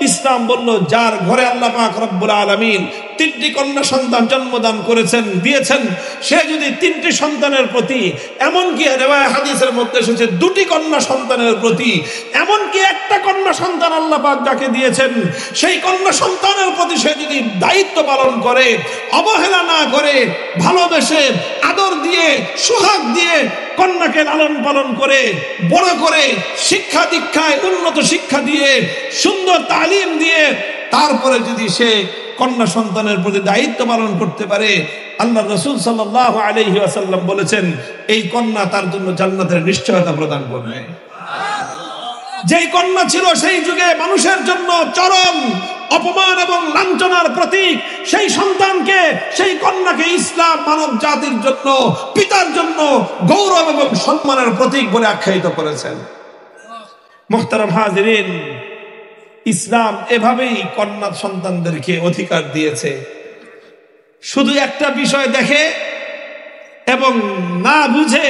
ইসলাম বলল, যার ঘরে আল্লাহ পাক রব্বুল আলামিন 3টি কন্যা সন্তান জন্মদান করেছেন, দিয়েছেন, সে যদি 3টি সন্তানের প্রতি, এমনকি রিওয়ায়াত হাদিসের মধ্যে এসেছে 2টি কন্যা সন্তানের প্রতি, এমনকি একটা কন্যা সন্তান আল্লাহ পাক যাকে দিয়েছেন সেই কন্যা সন্তানের প্রতি সে যদি দায়িত্ব পালন করে, অবহেলা না করে, ভালোবেসে আদর দিয়ে সোহাগ দিয়ে কন্যাকে লালন পালন করে বড় করে শিক্ষা দীক্ষায় উন্নত শিক্ষা দিয়ে সুন্দর তালিম দিয়ে তারপরে যদি সে কন্যা সন্তানের প্রতি দায়িত্ব পালন করতে পারে, আল্লাহ রাসূল সাল্লাল্লাহু আলাইহি ওয়াসাল্লাম বলেছেন এই কন্যা তার জন্য জান্নাতের নিশ্চয়তা প্রদান করবে। যেই কন্যা ছিল সেই যুগে মানুষের জন্য চরম অপমান এবং লাঞ্ছনার প্রতীক, সেই সন্তানকে, সেই কন্যাকে ইসলাম মানব জাতির জন্য, পিতার জন্য গৌরব এবং সম্মানের প্রতীক বলে আখ্যায়িত করেছেন। মুহতারাম হাজিরিন, ইসলাম এভাবেই কন্যা সন্তানদেরকে অধিকার দিয়েছে। শুধু একটা বিষয় দেখে এবং না বুঝে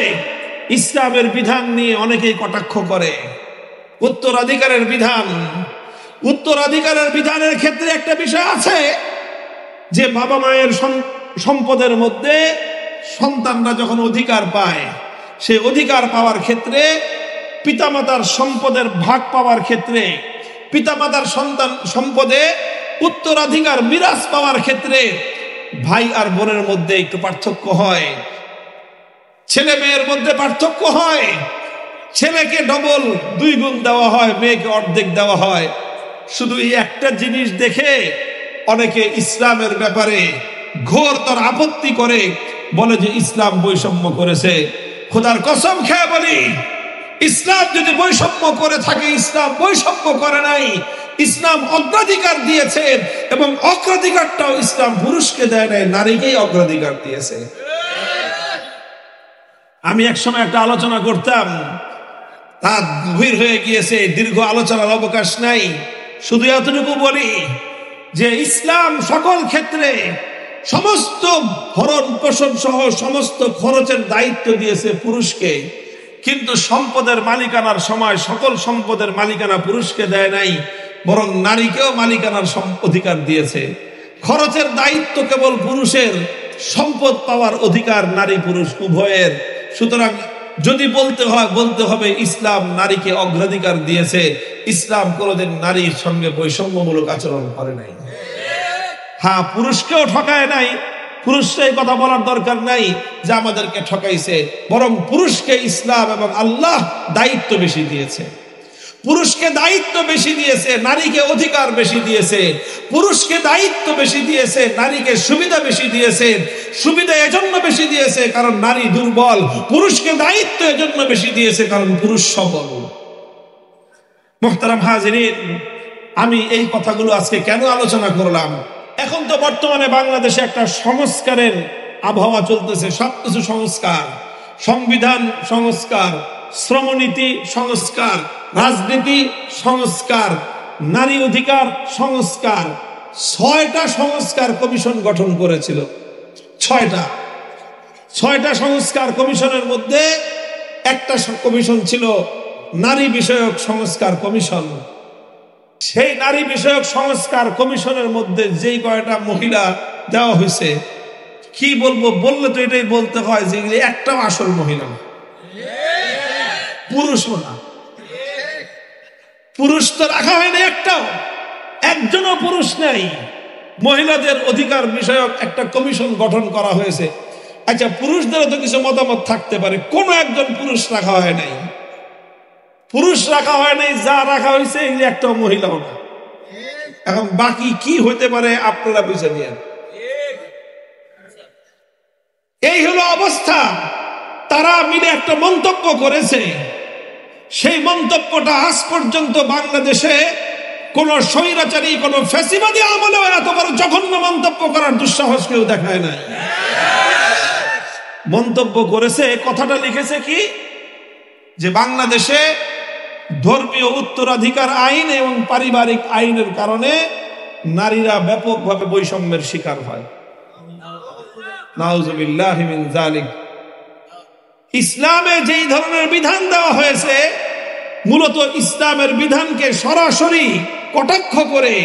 ইসলামের বিধান নিয়ে অনেকেই কটাক্ষ করে। উত্তরাধিকারের বিধান, উত্তরাধিকারের বিধানের ক্ষেত্রে একটা বিষয় আছে যে বাবা মায়ের সম্পদের মধ্যে সন্তানরা যখন অধিকার পায়, সেই অধিকার পাওয়ার ক্ষেত্রে পিতামাতার সম্পদের ভাগ পাওয়ার ক্ষেত্রে, পিতামাতার সন্তান সম্পদে উত্তরাধিকার মিরাজ পাওয়ার ক্ষেত্রে ভাই আর বোনের মধ্যে একটু পার্থক্য হয়, ছেলে মেয়ের মধ্যে পার্থক্য হয়। ছেলেকে ডবল 2 গুণ দেওয়া হয়, মেয়েকে অর্ধেক দেওয়া হয়। শুধু এই একটা জিনিস দেখে অনেকে ইসলামের ব্যাপারে ঘোরতর আপত্তি করে, বলে যে ইসলাম বৈষম্য করেছে। খোদার কসম খেয়ে বলি, ইসলাম যদি বৈষম্য করে থাকে, ইসলাম বৈষম্য করে নাই। ইসলাম অগ্রাধিকার দিয়েছে এবং অগ্রাধিকারটাও ইসলাম পুরুষকে দেয় নাই, নারীকেই অগ্রাধিকার দিয়েছে। আমি একসময় একটা আলোচনা করতাম, তা গভীর হয়ে গিয়েছে, দীর্ঘ আলোচনার অবকাশ নাই। শুধু এতটুকু বলি যে ইসলাম সকল ক্ষেত্রে সমস্ত ভরণ পোষণ সহ সমস্ত খরচের দায়িত্ব দিয়েছে পুরুষকে, কিন্তু সম্পদের মালিকানার সময় সকল সম্পদের মালিকানা পুরুষকে দেয় নাই, বরং নারীকেও মালিকানার অধিকার দিয়েছে। খরচের দায়িত্ব কেবল পুরুষের, সম্পদ পাওয়ার অধিকার নারী পুরুষ উভয়ের। সুতরাং যদি বলতে হবে ইসলাম নারীকে অগ্রাধিকার দিয়েছে। ইসলাম কোনোদিন নারীর সঙ্গে বৈষম্যমূলক আচরণ করে নাই। হ্যাঁ, পুরুষকেও ঠকায় নাই, পুরুষকে কথা বলার দরকার নাই যে আমাদেরকে ঠকাইছে, বরং পুরুষকে ইসলাম এবং আল্লাহ দায়িত্ব বেশি দিয়েছে। পুরুষকে দায়িত্ব বেশি দিয়েছে, নারীকে অধিকার বেশি দিয়েছে। পুরুষকে দায়িত্ব বেশি দিয়েছে, নারীকে সুবিধা বেশি দিয়েছে। সুবিধা এজন্য বেশি দিয়েছে কারণ নারী দুর্বল, পুরুষকে দায়িত্ব এজন্য বেশি দিয়েছে কারণ পুরুষ সবল। মুহতারাম হাজিরিন, আমি এই কথাগুলো আজকে কেন আলোচনা করলাম? এখন তো বর্তমানে বাংলাদেশে একটা সংস্কারের আবহাওয়া চলতেছে। সবকিছু সংস্কার, সংবিধান সংস্কার, শ্রমনীতি সংস্কার, রাজনীতি সংস্কার, নারী অধিকার সংস্কার। 6টা সংস্কার কমিশন গঠন করেছিল। 6টা সংস্কার কমিশনের মধ্যে একটা কমিশন ছিল নারী বিষয়ক সংস্কার কমিশন। সেই নারী বিষয়ক সংস্কার কমিশনের মধ্যে যেই কয়টা মহিলা দেওয়া হয়েছে, কি বলবো, বললে তো এটাই বলতে হয় যে একটাও আসল মহিলা না, পুরুষ না। পুরুষ তো রাখা হয়নি, একজনও পুরুষ নাই। মহিলাদের অধিকার বিষয়ক একটা কমিশন গঠন করা হয়েছে। আচ্ছা, পুরুষদেরও তো কিছু মতামত থাকতে পারে, কোনো একজন পুরুষ রাখা হয় নাই। পুরুষ রাখা হয় নাই, যা রাখা হয়েছে এগুলি একটাও মহিলাও না। এখন বাকি কি হইতে পারে আপনারা বুঝে নিন। এই হলো অবস্থা। তারা মিলে একটা মন্তব্য করেছে। সেই মন্তব্যটা আজ পর্যন্ত বাংলাদেশে কোন স্বৈরাচারী, কোন ফ্যাসিবাদী আমলেও এত বড় জঘন্য মন্তব্য করার দুঃসাহস কেউ দেখায় নাই। মন্তব্য করেছে, কথাটা লিখেছে কি যে বাংলাদেশে ধর্মীয় উত্তরাধিকার আইন এবং পারিবারিক আইনের কারণে নারীরা ব্যাপকভাবে বৈষম্যের শিকার হয়। নাউযুবিল্লাহি মিন যালিক। ইসলামে যেই ধরনের বিধান দেওয়া হয়েছে, মূলত ইসলামের বিধানকে সরাসরি কটাক্ষ করে,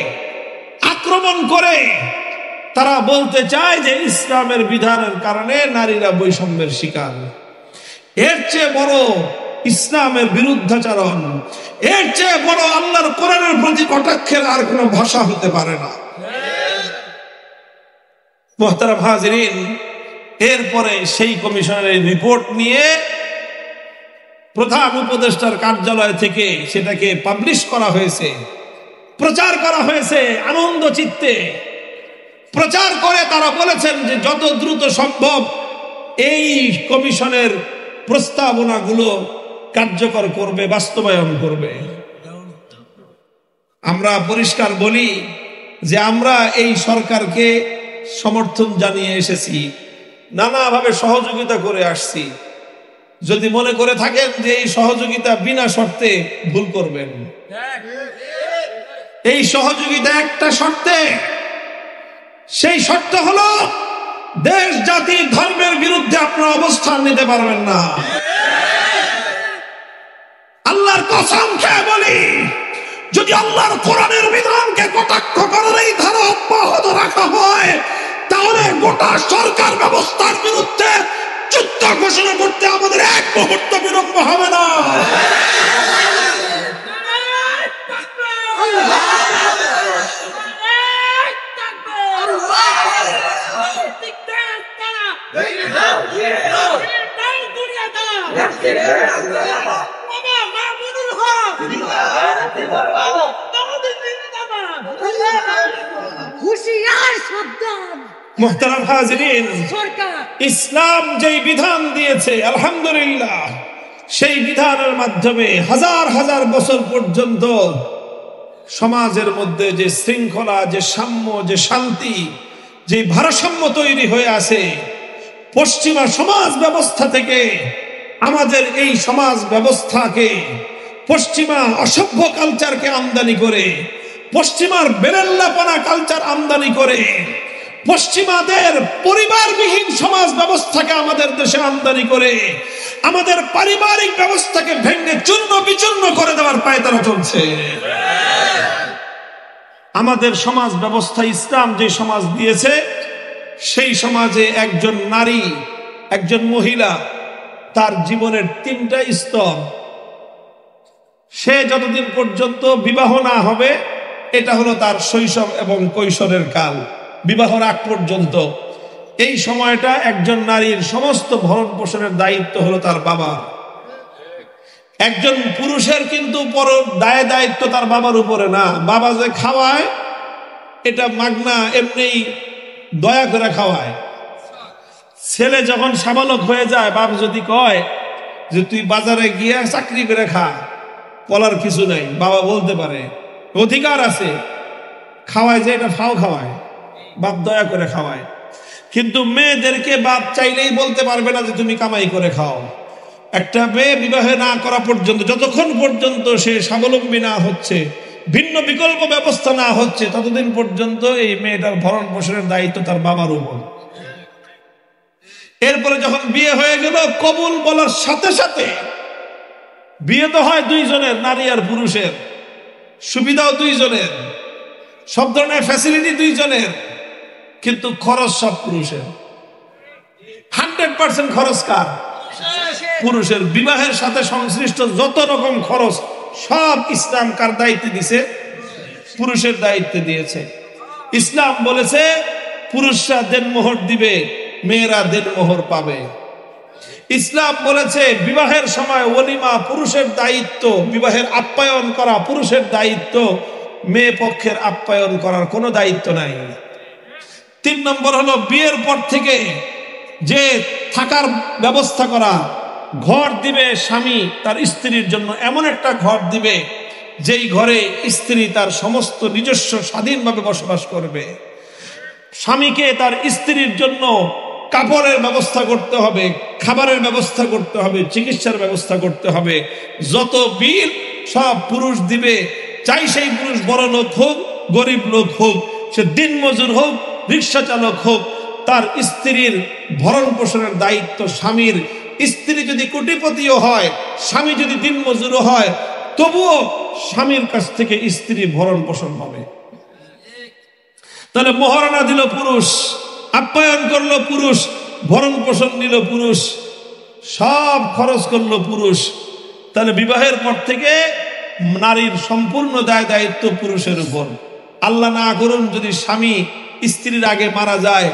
আক্রমণ করে তারা বলতে চায় যে ইসলামের বিধানের কারণে নারীরা বৈষম্যের শিকার। এর চেয়ে বড় ইসলামের বিরুদ্ধাচরণ, এর চেয়ে বড় আল্লাহর কোরআনের প্রতি কটাক্ষের আর কোনো ভাষা হতে পারে না। মুহতারাম হাজিরিন, এরপরে সেই কমিশনের রিপোর্ট নিয়ে প্রধান উপদেষ্টার কার্যালয় থেকে সেটাকে পাবলিশ করা হয়েছে, প্রচার করা হয়েছে। আনন্দ চিত্তে প্রচার করে তারা বলেছেন যে যত দ্রুত সম্ভব এই কমিশনের প্রস্তাবনাগুলো কার্যকর করবে, বাস্তবায়ন করবে। আমরা পরিষ্কার বলি যে আমরা এই সরকারকে সমর্থন জানিয়ে এসেছি, নানাভাবে সহযোগিতা করে আসছি। যদি মনে করে থাকেন যে এই সহযোগিতা বিনা শর্তে, ভুল করবেন। এই সহযোগিতা একটা শর্তে, সেই শর্ত হলো দেশ জাতি ধর্মের বিরুদ্ধে আপনারা অবস্থান নিতে পারবেন না। আল্লাহর কসম খেয়ে বলি, যদি আল্লাহর কোরআনের বিধানকে কটাক্ষ করার এই ধারা অব্যাহত রাখা হয়, তাহলে গোটা সরকার ব্যবস্থার বিরুদ্ধে যুদ্ধ ঘোষণা করতে আমাদের এক মুহূর্ত বিলম্ব হবে না। মুহতারাম হাজিরিন, ইসলাম যেই বিধান দিয়েছে আলহামদুলিল্লাহ, সেই বিধানের মাধ্যমে হাজার হাজার বছর পর্যন্ত সমাজের মধ্যে যে শৃঙ্খলা, যে সাম্য, যে শান্তি, যে ভারসাম্য তৈরি হয়ে আছে, পশ্চিমা সমাজ ব্যবস্থা থেকে আমাদের এই সমাজ ব্যবস্থাকে, পশ্চিমা অসভ্য কালচারকে আমদানি করে, পশ্চিমার বেরেল্লাপনা কালচার আমদানি করে, পশ্চিমাদের পরিবারবিহীন সমাজ ব্যবস্থাকে আমাদের দেশে আমদানি করে আমাদের পারিবারিক ব্যবস্থাকে ভেঙে চূর্ণ বিচূর্ণ করে দেওয়ার পায়তারা চলছে। আমাদের সমাজ ব্যবস্থা, ইসলাম যে সমাজ দিয়েছে, সেই সমাজে একজন নারী, একজন মহিলা, তার জীবনের 3টা স্তর। সে যতদিন পর্যন্ত বিবাহ না হবে, এটা হলো তার শৈশব এবং কৈশোরের কাল, বিবাহর আগ পর্যন্ত। এই সময়টা একজন নারীর সমস্ত ভরণ পোষণের দায়িত্ব হলো তার বাবা। একজন পুরুষের কিন্তু দায়িত্ব তার বাবার উপরে না। বাবা যে খাওয়ায়, এটা মাগনা, এমনি দয়া করে খাওয়ায়। ছেলে যখন সাবালক হয়ে যায়, বাপ যদি কয় যে তুই বাজারে গিয়ে চাকরি করে খা, বলার কিছু নাই, বাবা বলতে পারে, অধিকার আছে, খাওয়ায়, যে এটা ফাও খাওয়ায়, বাপ দয়া করে খাওয়ায়। কিন্তু মেয়েদেরকে বাপ চাইলেই বলতে পারবে না যে তুমি কামাই করে খাও। একটা মেয়ে বিবাহে না করা পর্যন্ত, যতক্ষণ পর্যন্ত সে স্বাবলম্বী না হচ্ছে, ভিন্ন বিকল্প ব্যবস্থা না হচ্ছে, ততদিন পর্যন্ত এই মেয়েটার ভরণ পোষণের দায়িত্ব তার বাবার উপর। এরপরে যখন বিয়ে হয়ে গেল, কবুল বলার সাথে সাথে, বিয়ে তো হয় 2 জনের, নারী আর পুরুষের, সুবিধাও 2 জনের, সব ধরনের ফ্যাসিলিটি 2 জনের, কিন্তু খরচ সব পুরুষের। 100% খরচ কার? পুরুষের। বিবাহের সাথে সংশ্লিষ্ট যত রকম খরচ সব ইসলাম কার দায়িত্বে দিয়েছে? পুরুষের দায়িত্বে দিয়েছে। ইসলাম বলেছে পুরুষরা দেনমোহর দিবে, মেয়েরা দেনমোহর পাবে। ইসলাম বলেছে বিবাহের সময় ওলিমা পুরুষের দায়িত্ব, বিবাহের আপ্যায়ন করা পুরুষের দায়িত্ব, মেয়ে পক্ষের আপ্যায়ন করার কোনো দায়িত্ব নাই। 3 নম্বর হলো বিয়ের পর থেকে যে থাকার ব্যবস্থা করা, ঘর দিবে স্বামী তার স্ত্রীর জন্য, এমন একটা ঘর দিবে যেই ঘরে স্ত্রী তার সমস্ত নিজস্ব স্বাধীনভাবে বসবাস করবে। স্বামীকে তার স্ত্রীর জন্য কাপড়ের ব্যবস্থা করতে হবে, খাবারের ব্যবস্থা করতে হবে, চিকিৎসার ব্যবস্থা করতে হবে। যত বিল সব পুরুষ দিবে, চাই সেই পুরুষ বড় লোক হোক, গরিব লোক হোক, সে দিনমজুর হোক, রিক্সা চালক হোক, তার স্ত্রীর ভরণ পোষণের দায়িত্ব স্বামীর। স্ত্রী যদি কোটিপতিও হয়, স্বামী যদি দিনমজুরও হয়, তবুও স্বামীর কাছ থেকে স্ত্রী ভরণ পোষণ পাবে। তাহলে মহারণা দিল পুরুষ, আপ্যায়ন করলো পুরুষ, ভরণ পোষণ নিল পুরুষ, সব খরচ করলো পুরুষ। তাহলে বিবাহের পর থেকে নারীর সম্পূর্ণ দায় দায়িত্ব পুরুষের উপর। আল্লাহ না করুন যদি স্বামী স্ত্রীর আগে মারা যায়,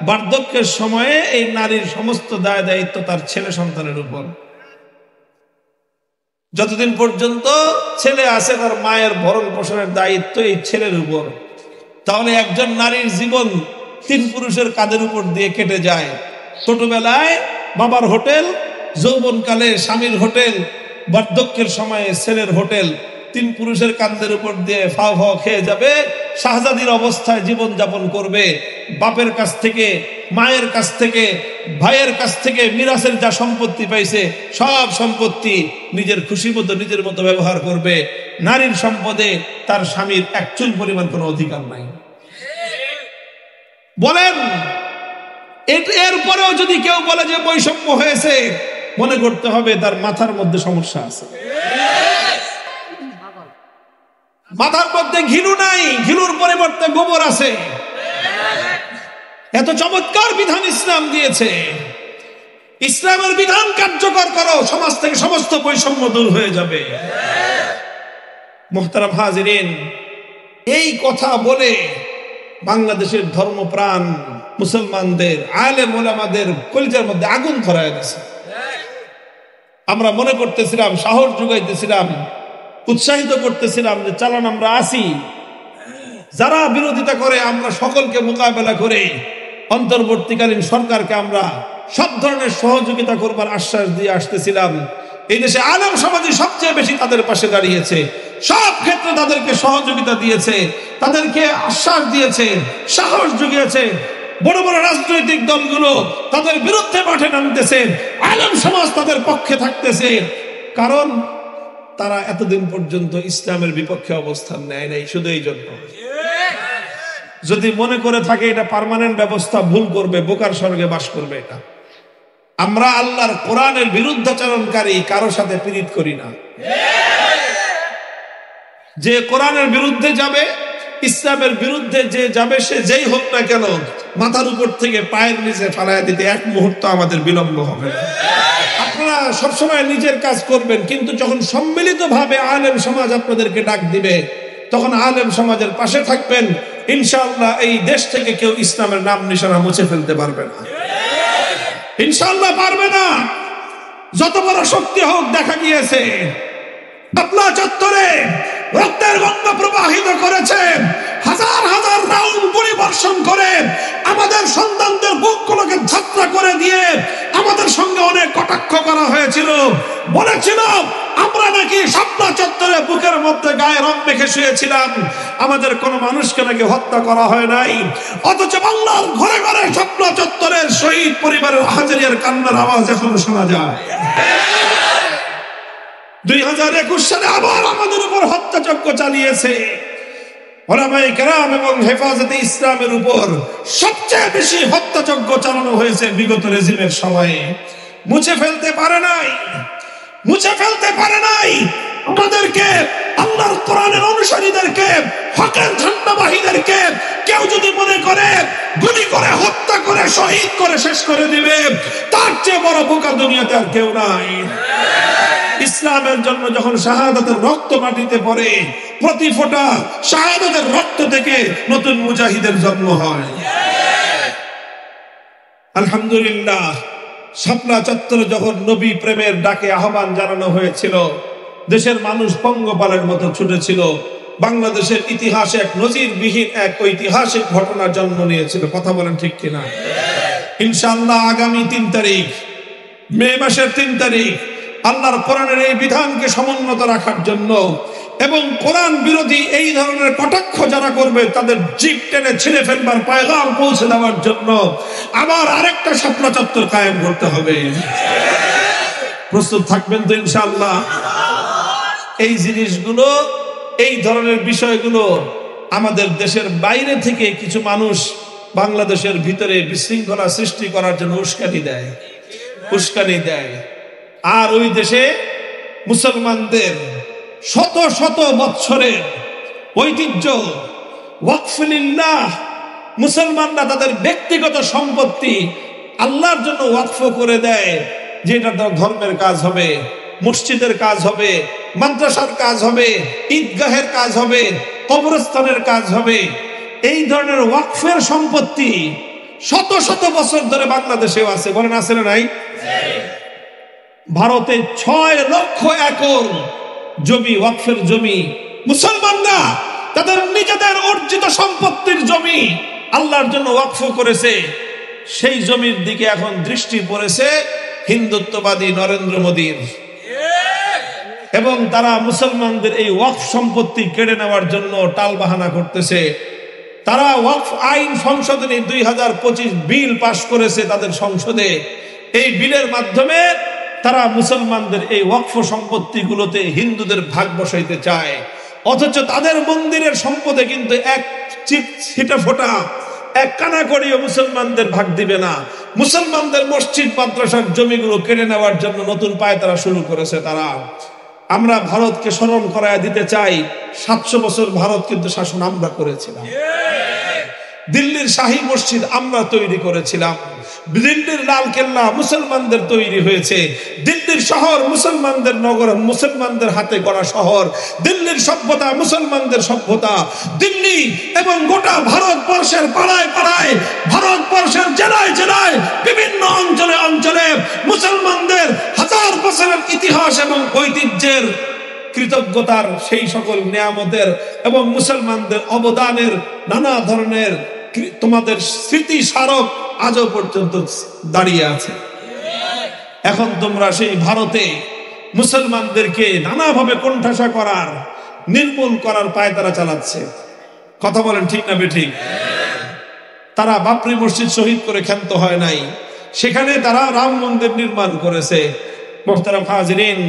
বার্ধক্যের সময়ে এই নারীর সমস্ত দায় দায়িত্ব তার ছেলে সন্তানের উপর। যতদিন পর্যন্ত ছেলে আছে, তার মায়ের ভরণ পোষণের দায়িত্ব এই ছেলের উপর। তাহলে একজন নারীর জীবন 3 পুরুষের কাঁধের উপর দিয়ে কেটে যায়। ছোটবেলায় বাবার হোটেল, যৌবনকালে স্বামীর হোটেল, বার্ধক্যের সময়ে ছেলের হোটেল। 3 পুরুষের কাঁধের উপর দিয়ে ফাও ফাও খেয়ে যাবে, শাহজাদির অবস্থায় জীবন যাপন করবে। বাপের কাছ থেকে, মায়ের কাছ থেকে, ভাইয়ের কাছ থেকে মিরাসের যা সম্পত্তি পাইছে সব সম্পত্তি নিজের খুশি মতো নিজের মতো ব্যবহার করবে। নারীর সম্পদে তার স্বামীর এক চুল পরিমাণ কোনো অধিকার নাই। বলেন, এরপরেও যদি কেউ বলে যে বৈষম্য হয়েছে, মনে করতে হবে তার মাথার মধ্যে সমস্যা আছে। মাথার মধ্যে ঘিলু নাই, ঘিলুর পরিবর্তে গোবর আছে। এত চমৎকার বিধান ইসলাম দিয়েছে। ইসলামের বিধান কার্যকর করো, সমাজ থেকে সমস্ত বৈষম্য দূর হয়ে যাবে। মুহতারাম হাজিরিন, এই কথা বলে বাংলাদেশের ধর্মপ্রাণ মুসলমানদের, আলেম ওলামাদের কলিজার মধ্যে আগুন ধরায় দিয়েছে। আমরা মনে করতেছিলাম, সাহস যোগাইতেছিলাম, উৎসাহিত করতেছিলাম যে চালান আমরা আসি। যারা বিরোধিতা করে আমরা সকলকে মোকাবেলা করে অন্তর্বর্তীকালীন সরকারকে আমরা সব ধরনের সহযোগিতা করবার আশ্বাস দিয়ে আসতেছিলাম। এই দেশে আলেম সমাজই সবচেয়ে বেশি তাদের পাশে দাঁড়িয়েছে, সব ক্ষেত্রে তাদেরকে সহযোগিতা দিয়েছে, তাদেরকে আশ্বাস দিয়েছে, সাহস জুগিয়েছে। বড় বড় রাজনৈতিক দলগুলো তাদের বিরুদ্ধে মাঠে নামতেছে, আলেম সমাজ তাদের পক্ষে থাকতেছে। কারণ তারা এতদিন পর্যন্ত ইসলামের বিপক্ষে অবস্থান নেয় নাই। শুধু এই জন্য, যদি মনে করে থাকে এটা পার্মানেন্ট ব্যবস্থা, ভুল করবে, বোকার স্বর্গে বাস করবে। এটা আমরা আল্লাহর কোরআনের বিরুদ্ধাচরণকারী কারোর সাথে পীড়িত করি না। যে কোরআনের বিরুদ্ধে যাবে, ইসলামের বিরুদ্ধে যে যাবে, সে যেই হোক না কেন, মাথার উপর থেকে পায়ের নিচে ফালাইয়া দিতে এক মুহূর্ত আমাদের বিলম্ব হবে না। আপনারা সবসময় নিজের কাজ করবেন, কিন্তু যখন সম্মিলিতভাবে আলেম সমাজ আপনাদেরকে ডাক দিবে, তখন আলেম সমাজের পাশে থাকবেন। ইনশাআল্লাহ এই দেশ থেকে কেউ ইসলামের নাম নিশানা মুছে ফেলতে পারবে না, ইনশাআল্লাহ পারবে না। যত বড় শক্তি হোক, দেখা গিয়েছে পাতলা চত্বরে রক্তের গঙ্গা প্রবাহিত করেছে, হাজার হাজার রাউন্ড পরিবর্ষণ করে আমাদের সন্তানদের বুকগুলোকে যাত্রা করে দিয়ে আমাদের সঙ্গে অনেক কটাক্ষ করা হয়েছিল। বলেছিল আমরা নাকি শাপলা চত্বরে বুকের মধ্যে গায়ে রং মেখে শুয়েছিলাম, আমাদের কোনো মানুষকে নাকি হত্যা করা হয় নাই। অথচ বাংলার ঘরে ঘরে শাপলা চত্বরের শহীদ পরিবারের হাজারিয়ার কান্নার আওয়াজ এখনো শোনা যায়। 2021 সালে আবার আমাদের উপর হত্যাযজ্ঞ চালিয়েছে। ওলামায়ে কেরাম এবং হেফাজতে ইসলামের উপর সবচেয়ে বেশি হত্যাযজ্ঞ চালানো হয়েছে বিগত রেজিমের সময়ে। মুছে ফেলতে পারে নাই, মুছে ফেলতে পারে নাই। আমাদেরকে, আল্লাহর কোরআনের অনুসারীদেরকে, হকের ঝান্ডাবাহীদেরকে কেউ যদি মনে করে গুলি করে, হত্যা করে, শহীদ করে শেষ করে দিবে, তার চেয়ে বড় বোকা দুনিয়াতে আর কেউ নাই। ইসলামের জন্য যখন শাহাদাতের রক্ত মাটিতে পড়ে, প্রতি ফোঁটা শাহাদাতের রক্ত থেকে নতুন মুজাহিদের জন্ম হয়। আলহামদুলিল্লাহ, শাপলা চত্বরে যখন নবী প্রেমের ডাকে আহ্বান জানানো হয়েছিল, দেশের মানুষ পঙ্গপালের মতো ছুটেছিল। বাংলাদেশের ইতিহাসে এক নজিরবিহীন এক ঐতিহাসিক ঘটনার জন্ম নিয়েছিল। কথা বলেন ঠিক কিনা? ইনশাআল্লাহ আগামী 3 তারিখ, মে মাসের 3 তারিখ, আল্লাহর কোরআনের এই বিধানকে সমুন্নত রাখার জন্য এবং কোরআন বিরোধী এই ধরনের কটাক্ষ যারা করবে তাদের জিভ টেনে ছিঁড়ে ফেলবার পয়গাম পৌঁছে দেওয়ার জন্য আবার আরেকটা শাপলা চত্বর কায়েম করতে হবে। প্রস্তুত থাকবেন তো ইনশাআল্লাহ? এই জিনিসগুলো, এই ধরনের বিষয়গুলো আমাদের দেশের বাইরে থেকে কিছু মানুষ বাংলাদেশের ভিতরে বিশৃঙ্খলা সৃষ্টি করার জন্য উস্কানি দেয়। আর ওই দেশে মুসলমানদের শত শত বৎসরের ঐতিহ্য ওয়াকফুলিল্লাহ, মুসলমানরা তাদের ব্যক্তিগত সম্পত্তি আল্লাহর জন্য ওয়াকফ করে দেয়, যে এটা ধর্মের কাজ হবে, মসজিদের কাজ হবে, মাদ্রাসার কাজ হবে, ঈদগাহের কাজ হবে, কবরস্থানের কাজ হবে। এই ধরনের ওয়াকফের সম্পত্তি শত শত বছর ধরে বাংলাদেশেও আছে। বলেন আছে না নাই? ভারতে 6 লক্ষ একর জমি, ওয়াকফের জমি, মুসলমানরা তাদের নিজেদের অর্জিত সম্পত্তির জমি আল্লাহর জন্য ওয়াকফ করেছে। সেই জমির দিকে এখন দৃষ্টি পড়েছে হিন্দুত্ববাদী নরেন্দ্র মোদীর, এবং তারা মুসলমানদের এই ওয়াকফ সম্পত্তি কেড়ে নেওয়ার জন্য টালবাহানা করতেছে। তারা ওয়াকফ আইন সংশোধনী 2025 বিল পাশ করেছে তাদের সংসদে। এই বিলের মাধ্যমে তারা মুসলমানদের এই ওয়াকফ সম্পত্তিগুলোতে হিন্দুদের ভাগ বসাইতে চায়, অথচ তাদের মন্দিরের সম্পদে কিন্তু এক ছিটে ফোঁটা, এক কানা করিও মুসলমানদের ভাগ দিবে না। মুসলমানদের মসজিদ মাদ্রাসার জমিগুলো কেড়ে নেওয়ার জন্য নতুন পায় তারা শুরু করেছে। তারা, আমরা ভারতকে স্মরণ করায় দিতে চাই, 700 বছর ভারত কিন্তু শাসন আমরা করেছিলাম। দিল্লির শাহী মসজিদ আমরা তৈরি করেছিলাম, দিল্লির লাল কেল্লা মুসলমানদের তৈরি হয়েছে, দিল্লির শহর মুসলমানদের নগর, মুসলমানদের হাতে গড়া শহর, দিল্লির সভ্যতা মুসলমানদের সভ্যতা। দিল্লি এবং গোটা ভারতবর্ষের পাড়ায় পাড়ায়, ভারতবর্ষের জেলায় জেলায়, বিভিন্ন অঞ্চলে অঞ্চলে মুসলমানদের হাজার বছরের ইতিহাস এবং ঐতিহ্যের, কৃতজ্ঞতার সেই সকল নিয়ামতের এবং মুসলমানদের অবদানের নানা ধরনের তোমাদের স্মৃতি স্মারক আজও পর্যন্ত দাঁড়িয়ে আছে। এখন তোমরা সেই ভারতে মুসলমানদেরকে নানাভাবে কোণঠাসা করার, নির্মূল করার পায়তারা চালাচ্ছে। কথা বলেন ঠিক না বেঠিক? তারা বাবরি মসজিদ শহীদ করে ক্ষান্ত হয় নাই, সেখানে তারা রাম মন্দির নির্মাণ করেছে। মোহতারাম হাজিরিন,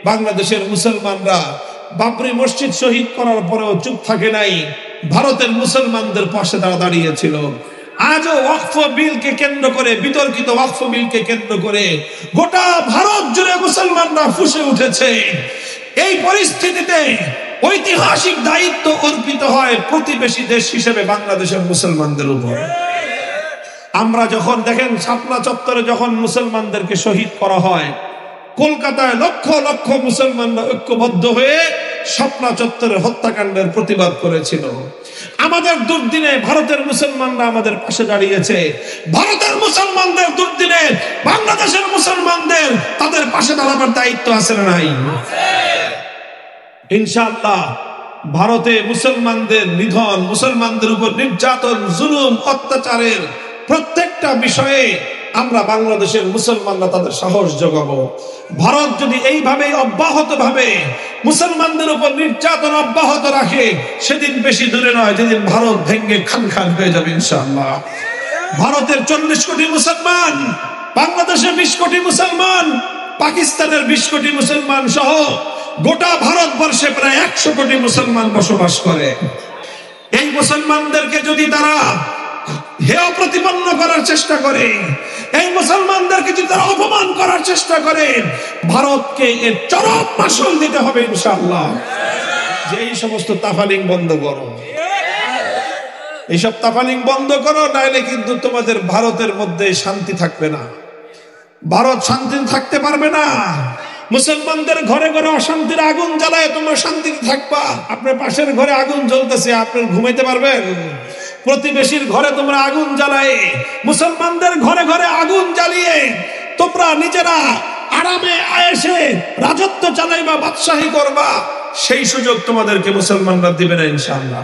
বাংলাদেশের মুসলমানরা বাবরি মসজিদ শহীদ করার পরেও চুপ থাকে নাই, ভারতের মুসলমানদের পাশে তারা দাঁড়িয়েছিল। আজও ওয়াকফ বিলকে কেন্দ্র করে, বিতর্কিত ওয়াকফ বিলকে কেন্দ্র করে গোটা ভারত জুড়ে মুসলমানরা ফুঁসে উঠেছে। এই পরিস্থিতিতে ঐতিহাসিক দায়িত্ব অর্পিত হয় প্রতিবেশী দেশ হিসেবে বাংলাদেশের মুসলমানদের উপর। আমরা যখন দেখেন শাপলা চত্বরে যখন মুসলমানদেরকে শহীদ করা হয়, কলকাতায় লক্ষ লক্ষ মুসলমানরা ঐক্যবদ্ধ হয়ে শাপলা চত্বরের হত্যাকাণ্ডের প্রতিবাদ করেছিল। আমাদের দুর্দিনে ভারতের মুসলমানরা আমাদের পাশে দাঁড়িয়েছে। ভারতের মুসলমানদের দুর্দিনে বাংলাদেশের মুসলমানদের তাদের পাশে দাঁড়াবার দায়িত্ব আছে না নাই? ইনশাআল্লাহ ভারতে মুসলমানদের নিধন, মুসলমানদের উপর নির্যাতন, জুলুম, অত্যাচারের প্রত্যেকটা বিষয়ে আমরা বাংলাদেশের মুসলমানরা তাদের সাহস যোগাবো। ভারত যদি এইভাবে অব্যাহতভাবে মুসলমানদের উপর নির্যাতন অব্যাহত রাখে, সেদিন বেশি দূরে নয় যেদিন ভারত ভেঙে খান খান হয়ে যাবে ইনশাআল্লাহ। ভারতের 40 কোটি মুসলমান, বাংলাদেশের 20 কোটি মুসলমান, পাকিস্তানের 20 কোটি মুসলমান সহ গোটা ভারতবর্ষে প্রায় 100 কোটি মুসলমান বসবাস করে। এই মুসলমানদেরকে যদি তারা হেয় প্রতিপন্ন করার চেষ্টা করে, এই মুসলমানদেরকে যদি তারা অপমান করার চেষ্টা করে, ভারতকে এর চরম মাসুল দিতে হবে ইনশাআল্লাহ। যে এই সমস্ত তাফালিং বন্ধ করো, এইসব তাফালিং বন্ধ করো, নাইলে কিন্তু তোমাদের ভারতের মধ্যে শান্তি থাকবে না, ভারত শান্তি থাকতে পারবে না। মুসলমানদের ঘরে ঘরে অশান্তির আগুন জ্বালায় তোমরা শান্তিতে থাকবা। আপনার পাশের ঘরে আগুন জ্বলতেছে, আপনি ঘুমাইতে পারবেন? প্রতিবেশীর ঘরে তোমরা আগুন জ্বালায়, মুসলমানদের ঘরে ঘরে আগুন জ্বালিয়ে তোমরা নিজেরা আরামে আয়েশে রাজত্ব চালাইবা, বাদশাহী করবা, সেই সুযোগ তোমাদেরকে মুসলমানরা দিবে না ইনশাআল্লাহ।